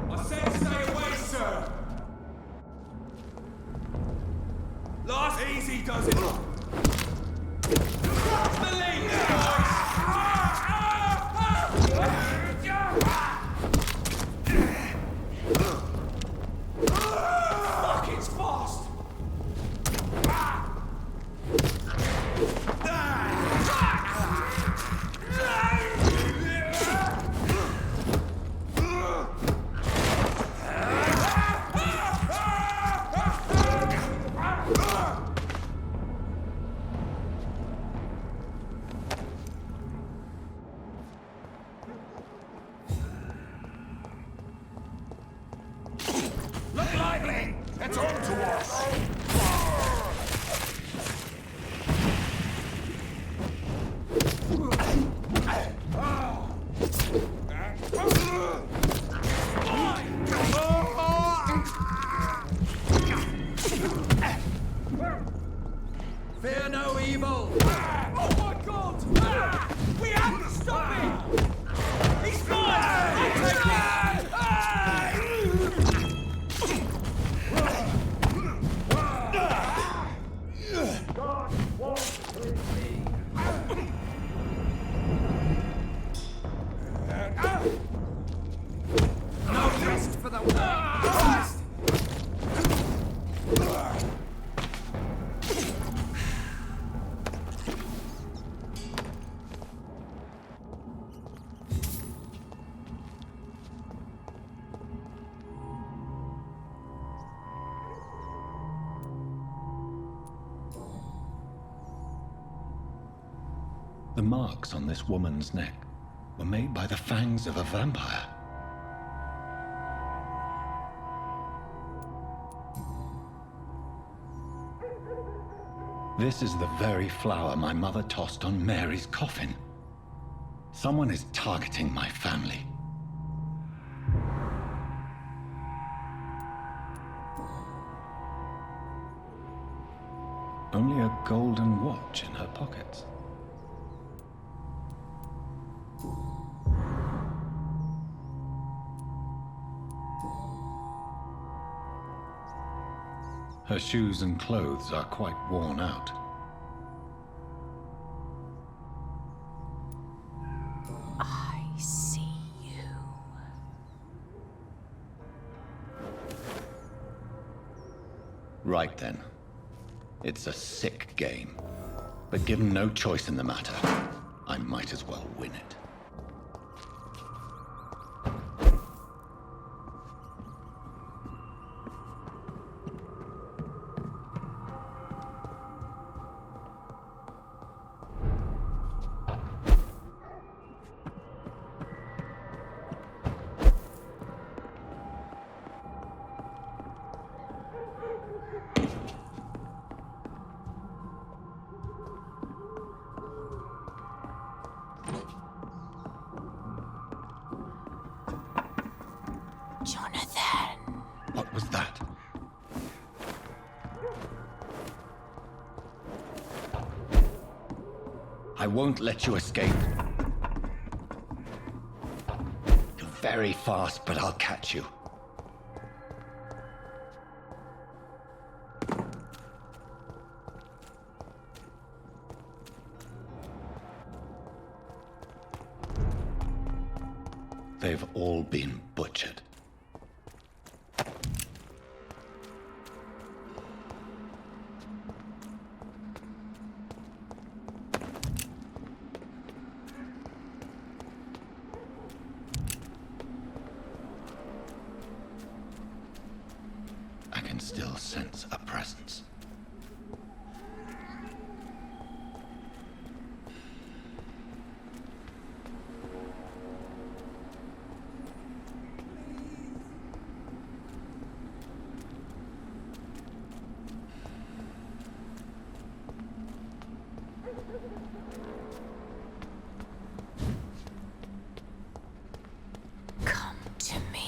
I said stay away, sir! Last easy does it! Cross the lead, guys! Fuck, it's fast! Look lively! It's on to us! Fear no evil! Oh my god! We have to stop him! He's mine! I'll take it! No rest for the rest! The marks on this woman's neck were made by the fangs of a vampire. This is the very flower my mother tossed on Mary's coffin. Someone is targeting my family. Only a golden watch in her pockets. Her shoes and clothes are quite worn out. I see you. Right then. It's a sick game. But given no choice in the matter, I might as well win it. Jonathan. What was that? I won't let you escape. You very fast, but I'll catch you. They've all been butchered. I can still sense a presence. Come to me.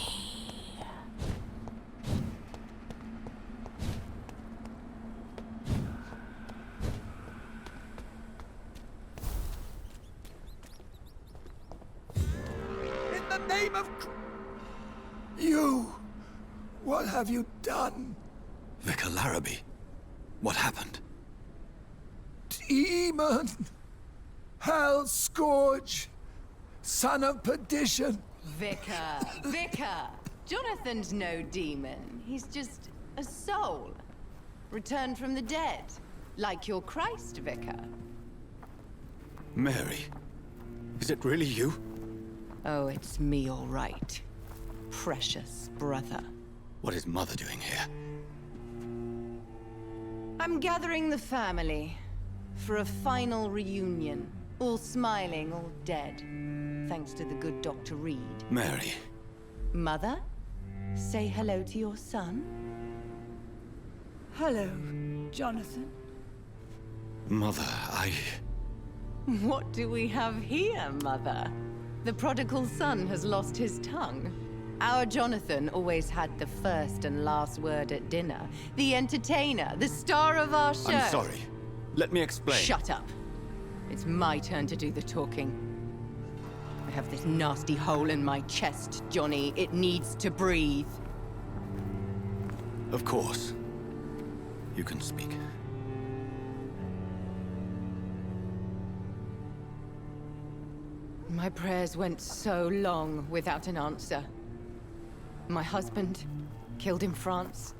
In the name of... You! What have you done? Vicar Larrabee, what happened? Demon! Hell Scourge! Son of perdition! Vicar! Jonathan's no demon. He's just a soul. Returned from the dead. Like your Christ, Vicar. Mary, is it really you? Oh, it's me, all right. Precious brother. What is Mother doing here? I'm gathering the family for a final reunion. All smiling, all dead. Thanks to the good Dr. Reed. Mary. Mother, say hello to your son. Hello, Jonathan. Mother, What do we have here, Mother? The prodigal son has lost his tongue. Our Jonathan always had the first and last word at dinner. The entertainer, the star of our show. I'm sorry. Let me explain. Shut up. It's my turn to do the talking. I have this nasty hole in my chest, Johnny. It needs to breathe. Of course. You can speak. My prayers went so long without an answer. My husband, killed in France.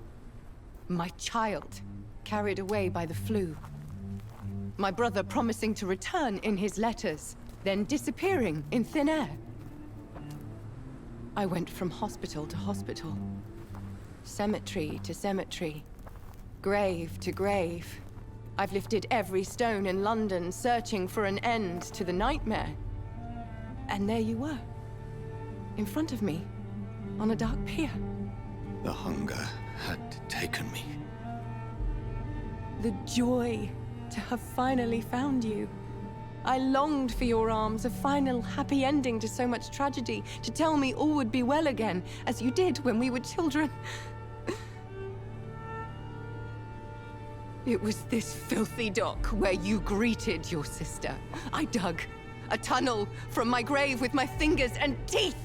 My child, carried away by the flu. My brother promising to return in his letters, then disappearing in thin air. I went from hospital to hospital, cemetery to cemetery, grave to grave. I've lifted every stone in London, searching for an end to the nightmare. And there you were, in front of me, on a dark pier. The hunger had taken me. The joy to have finally found you. I longed for your arms, a final happy ending to so much tragedy, to tell me all would be well again, as you did when we were children. It was this filthy dock where you greeted your sister. I dug a tunnel from my grave with my fingers and teeth.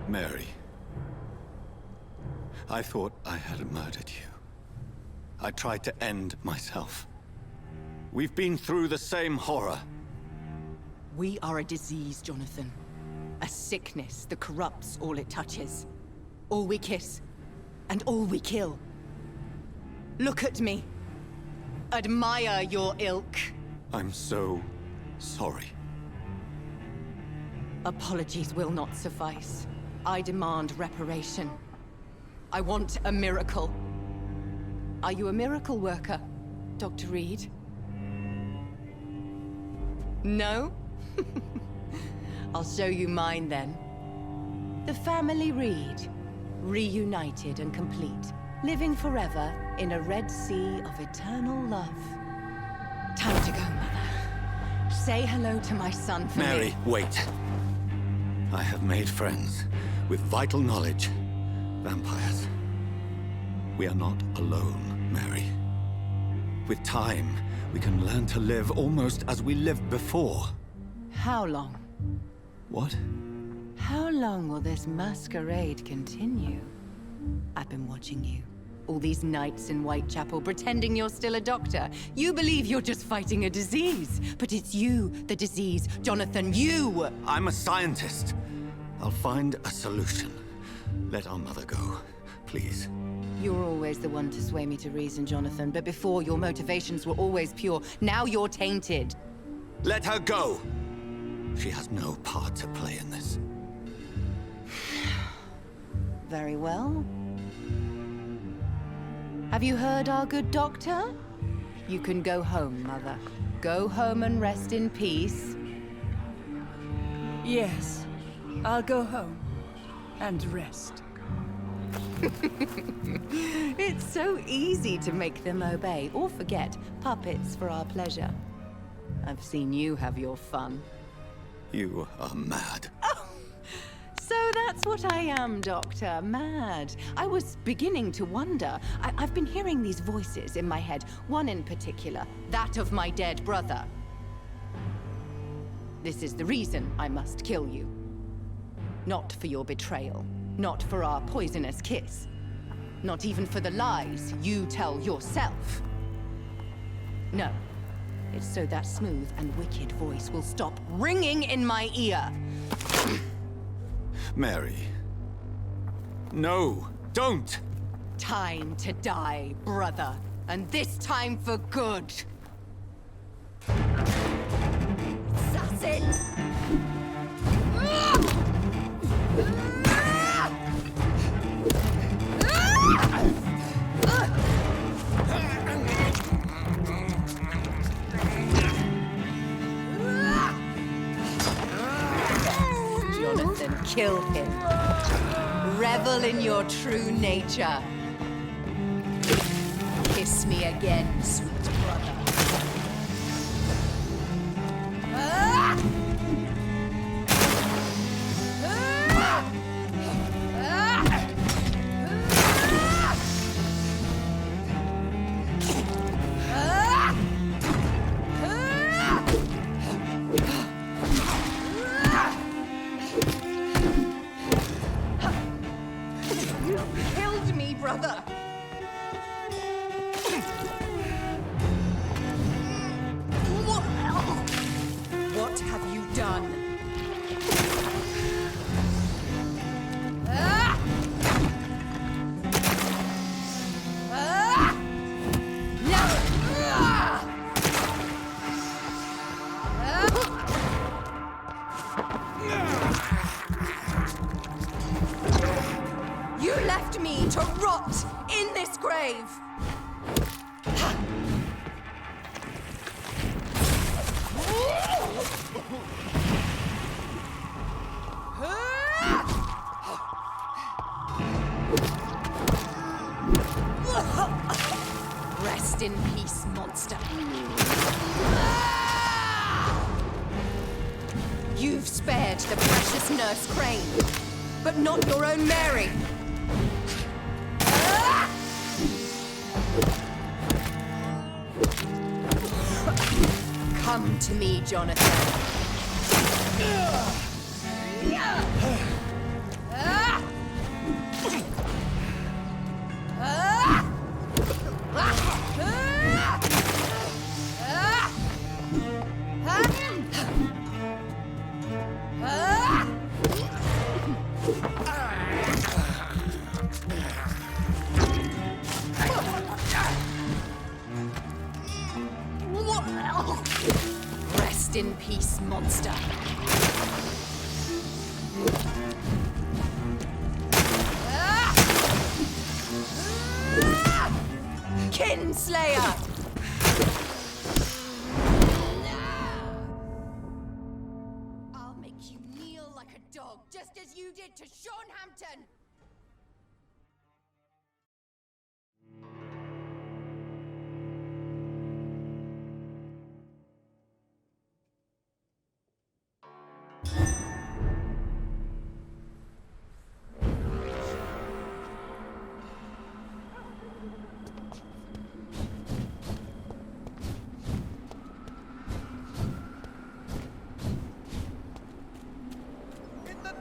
Mary. I thought I had murdered you. I tried to end myself. We've been through the same horror. We are a disease, Jonathan. A sickness that corrupts all it touches. All we kiss, and all we kill. Look at me. Admire your ilk. I'm so sorry. Apologies will not suffice. I demand reparation. I want a miracle. Are you a miracle worker, Dr. Reed? No? I'll show you mine then. The family Reed, reunited and complete, living forever in a red sea of eternal love. Time to go, Mother. Say hello to my son for me. Mary, wait. I have made friends with vital knowledge. Vampires. We are not alone, Mary. With time, we can learn to live almost as we lived before. How long? What? How long will this masquerade continue? I've been watching you. All these nights in Whitechapel pretending you're still a doctor. You believe you're just fighting a disease. But it's you, the disease. Jonathan, you! I'm a scientist. I'll find a solution. Let our mother go, please. You're always the one to sway me to reason, Jonathan. But before, your motivations were always pure. Now you're tainted. Let her go! She has no part to play in this. Very well. Have you heard our good doctor? You can go home, Mother. Go home and rest in peace. Yes, I'll go home and rest. It's so easy to make them obey or forget. Puppets for our pleasure. I've seen you have your fun. You are mad. So that's what I am, Doctor. Mad. I was beginning to wonder. I've been hearing these voices in my head. One in particular, that of my dead brother. This is the reason I must kill you. Not for your betrayal. Not for our poisonous kiss. Not even for the lies you tell yourself. No. It's so that smooth and wicked voice will stop ringing in my ear. Mary. No, don't! Time to die, brother. And this time for good. Assassin! Jonathan, kill him. Revel in your true nature. Kiss me again, sweet brother. You killed me, brother. What have you done? You left me to rot in this grave. Rest in peace, monster. You've spared the precious Nurse Crane, but not your own Mary. Come to me, Jonathan. Rest in peace, monster. Kinslayer! I'll make you kneel like a dog, just as you did to Sean Hampton!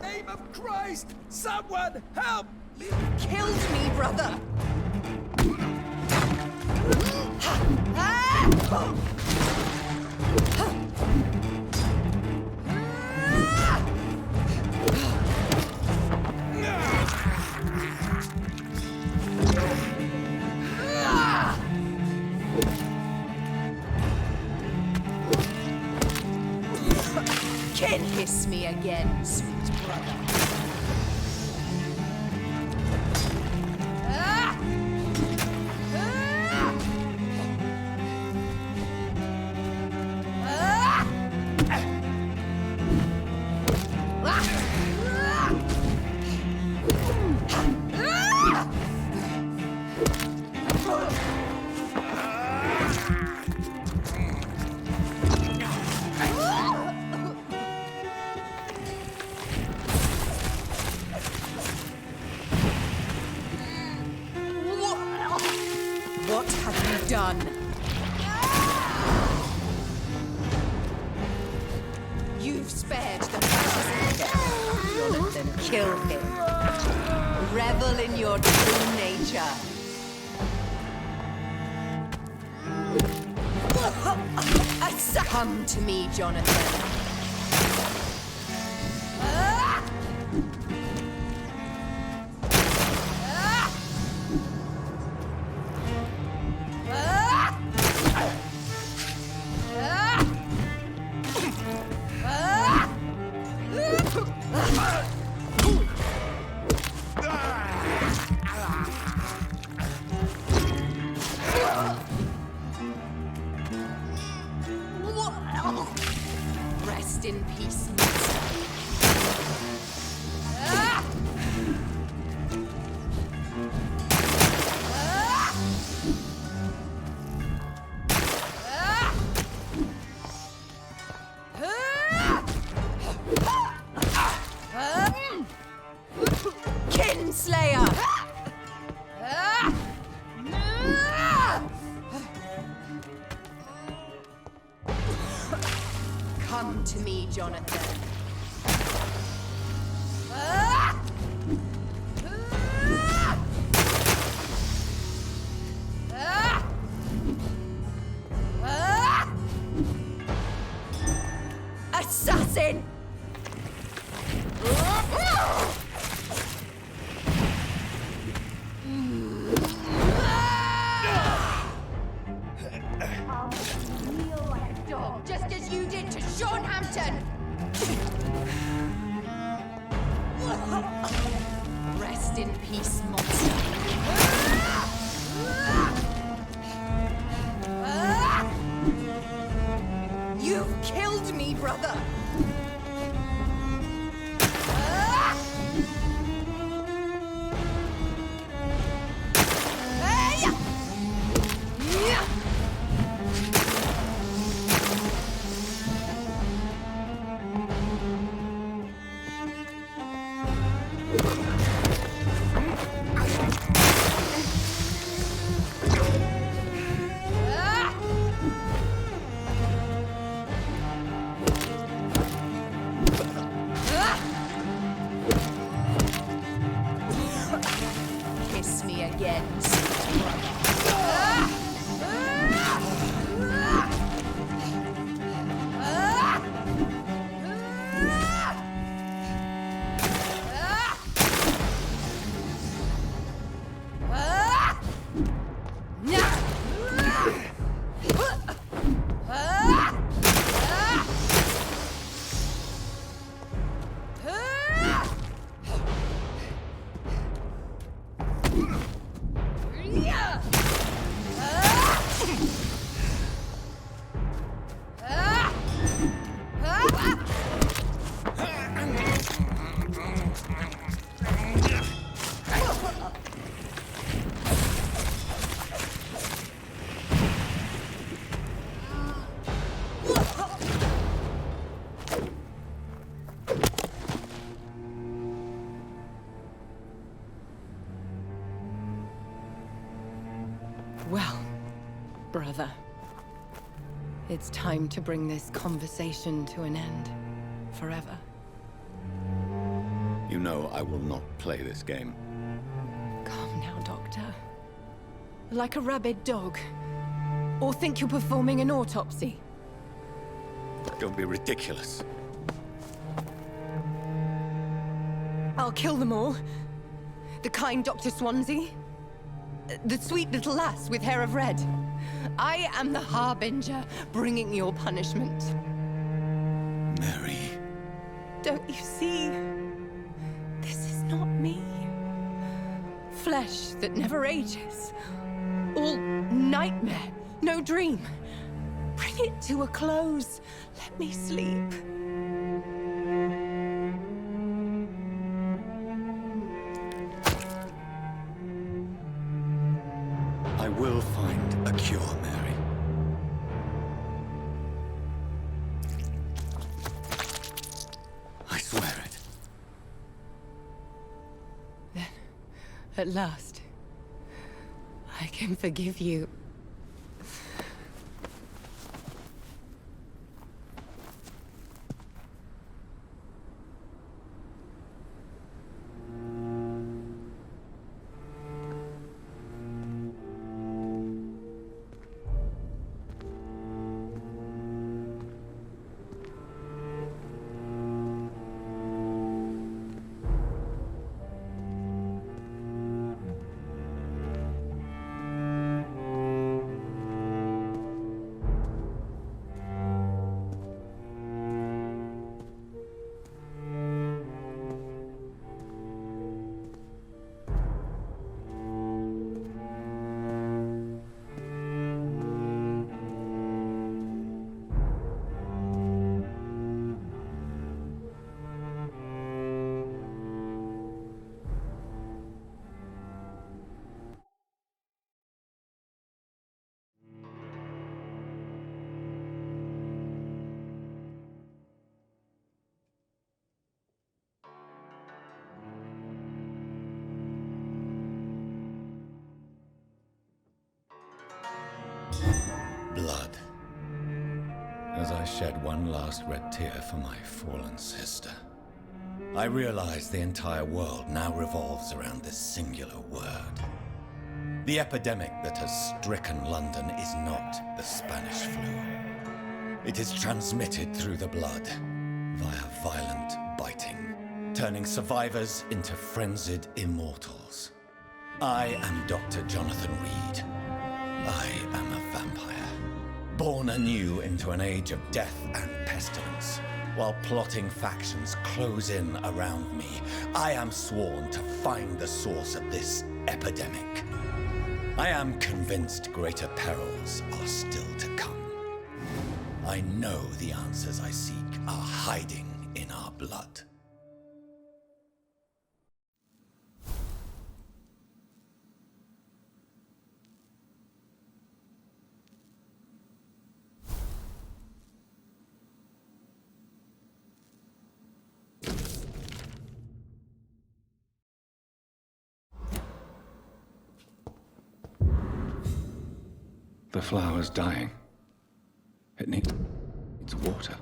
name of Christ! Someone help! Killed me, brother! Can hiss me again, sweet brother. What have you done? You've spared the precious Jonathan, kill him. Revel in your true nature. Come to me, Jonathan. Rest in peace, master. Kinslayer! Come to me, Jonathan. Assassin! Kneel like a dog, just as you did to Sean Hampton! Rest in peace, monster. You've killed me, brother! Kiss me again, sweet brother. Well, brother, it's time to bring this conversation to an end forever. You know I will not play this game. Calm now, Doctor. Like a rabid dog. Or think you're performing an autopsy. Don't be ridiculous. I'll kill them all. The kind Dr. Swansea. The sweet little lass with hair of red. I am the Harbinger, bringing your punishment. Mary. Don't you see? This is not me. Flesh that never ages. All nightmare, no dream. Bring it to a close. Let me sleep. I will find a cure, Mary. I swear it. Then, at last, I can forgive you. Blood. As I shed one last red tear for my fallen sister, I realize the entire world now revolves around this singular word. The epidemic that has stricken London is not the Spanish flu. It is transmitted through the blood, via violent biting, turning survivors into frenzied immortals. I am Dr. Jonathan Reed. I am a vampire, born anew into an age of death and pestilence. While plotting factions close in around me, I am sworn to find the source of this epidemic. I am convinced greater perils are still to come. I know the answers I seek are hiding in our blood. The flower's dying. It needs water.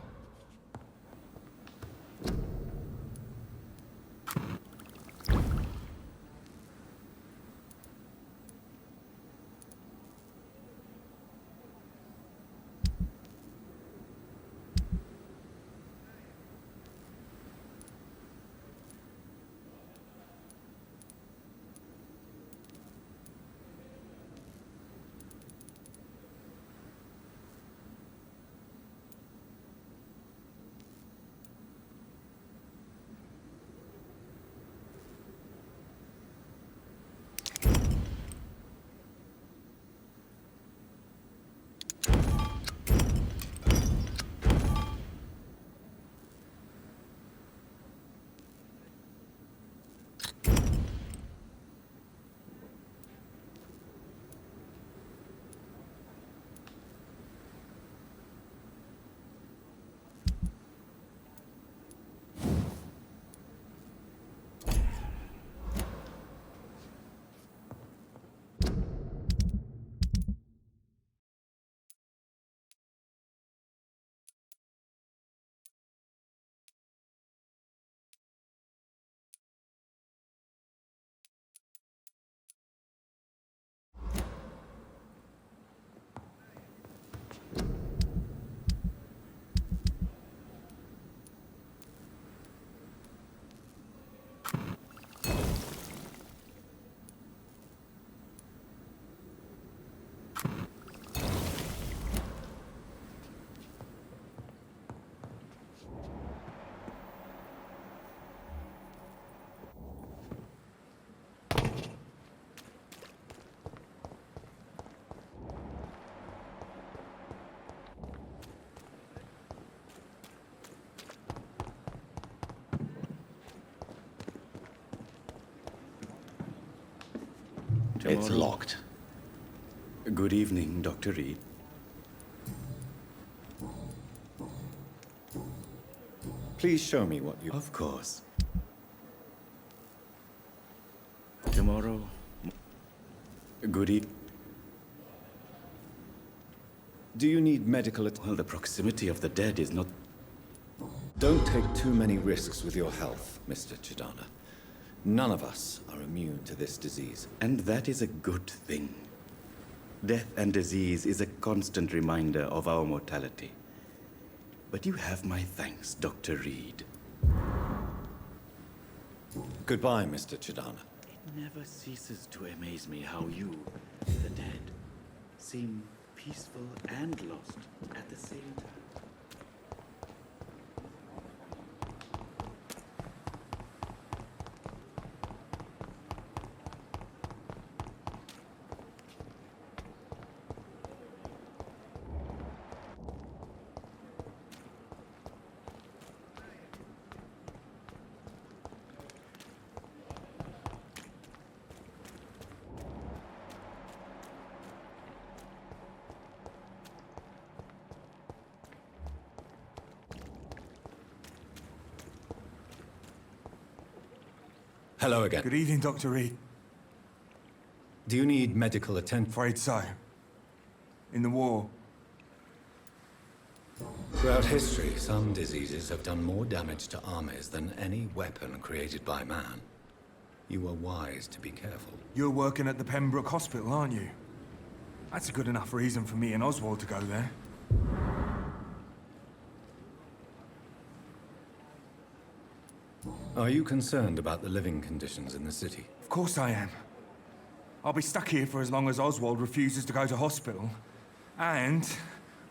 It's locked. Good evening, Dr. Reed. Please show me what you... Of course. Tomorrow... Good evening. Do you need medical Well, the proximity of the dead is not... Don't take too many risks with your health, Mr. Chidana. None of us are immune to this disease. And that is a good thing. Death and disease is a constant reminder of our mortality. But you have my thanks, Dr. Reed. Goodbye, Mr. Chidana. It never ceases to amaze me how you, the dead, seem peaceful and lost at the same time. Hello again. Good evening, Dr. Reed. Do you need medical attention? Afraid so. In the war. Throughout history, some diseases have done more damage to armies than any weapon created by man. You are wise to be careful. You're working at the Pembroke Hospital, aren't you? That's a good enough reason for me and Oswald to go there. Are you concerned about the living conditions in the city? Of course I am. I'll be stuck here for as long as Oswald refuses to go to hospital. And,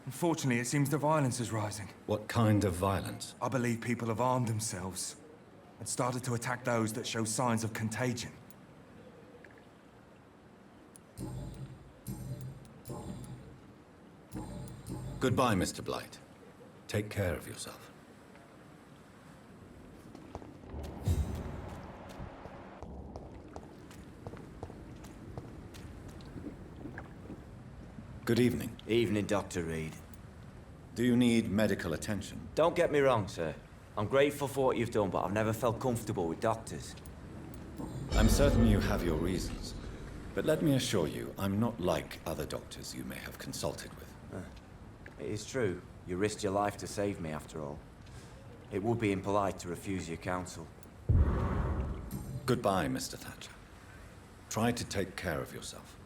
unfortunately, it seems the violence is rising. What kind of violence? I believe people have armed themselves and started to attack those that show signs of contagion. Goodbye, Mr. Blight. Take care of yourself. Good evening. Evening, Dr. Reed. Do you need medical attention? Don't get me wrong, sir. I'm grateful for what you've done, but I've never felt comfortable with doctors. I'm certain you have your reasons. But let me assure you, I'm not like other doctors you may have consulted with. It is true. You risked your life to save me, after all. It would be impolite to refuse your counsel. Goodbye, Mr. Thatcher. Try to take care of yourself.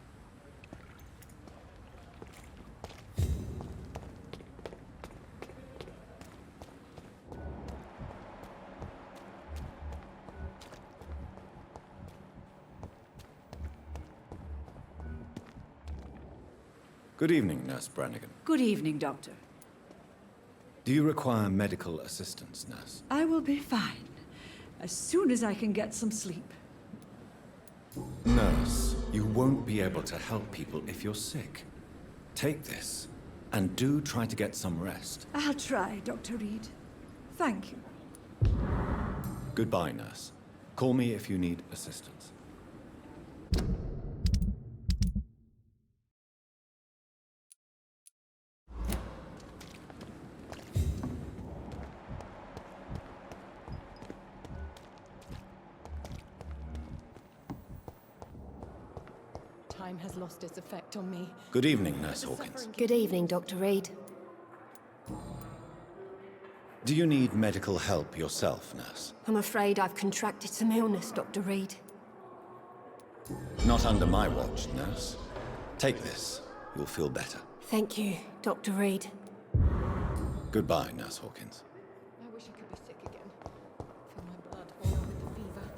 Good evening, Nurse Brannigan. Good evening, Doctor. Do you require medical assistance, Nurse? I will be fine, as soon as I can get some sleep. Nurse, you won't be able to help people if you're sick. Take this, and do try to get some rest. I'll try, Dr. Reed. Thank you. Goodbye, Nurse. Call me if you need assistance. Time has lost its effect on me. Good evening, Nurse Hawkins. Good evening, Dr. Reed. Do you need medical help yourself, Nurse? I'm afraid I've contracted some illness, Dr. Reed. Not under my watch, Nurse. Take this. You'll feel better. Thank you, Dr. Reed. Goodbye, Nurse Hawkins. I wish I could be sick again. Feel my blood boil with the fever.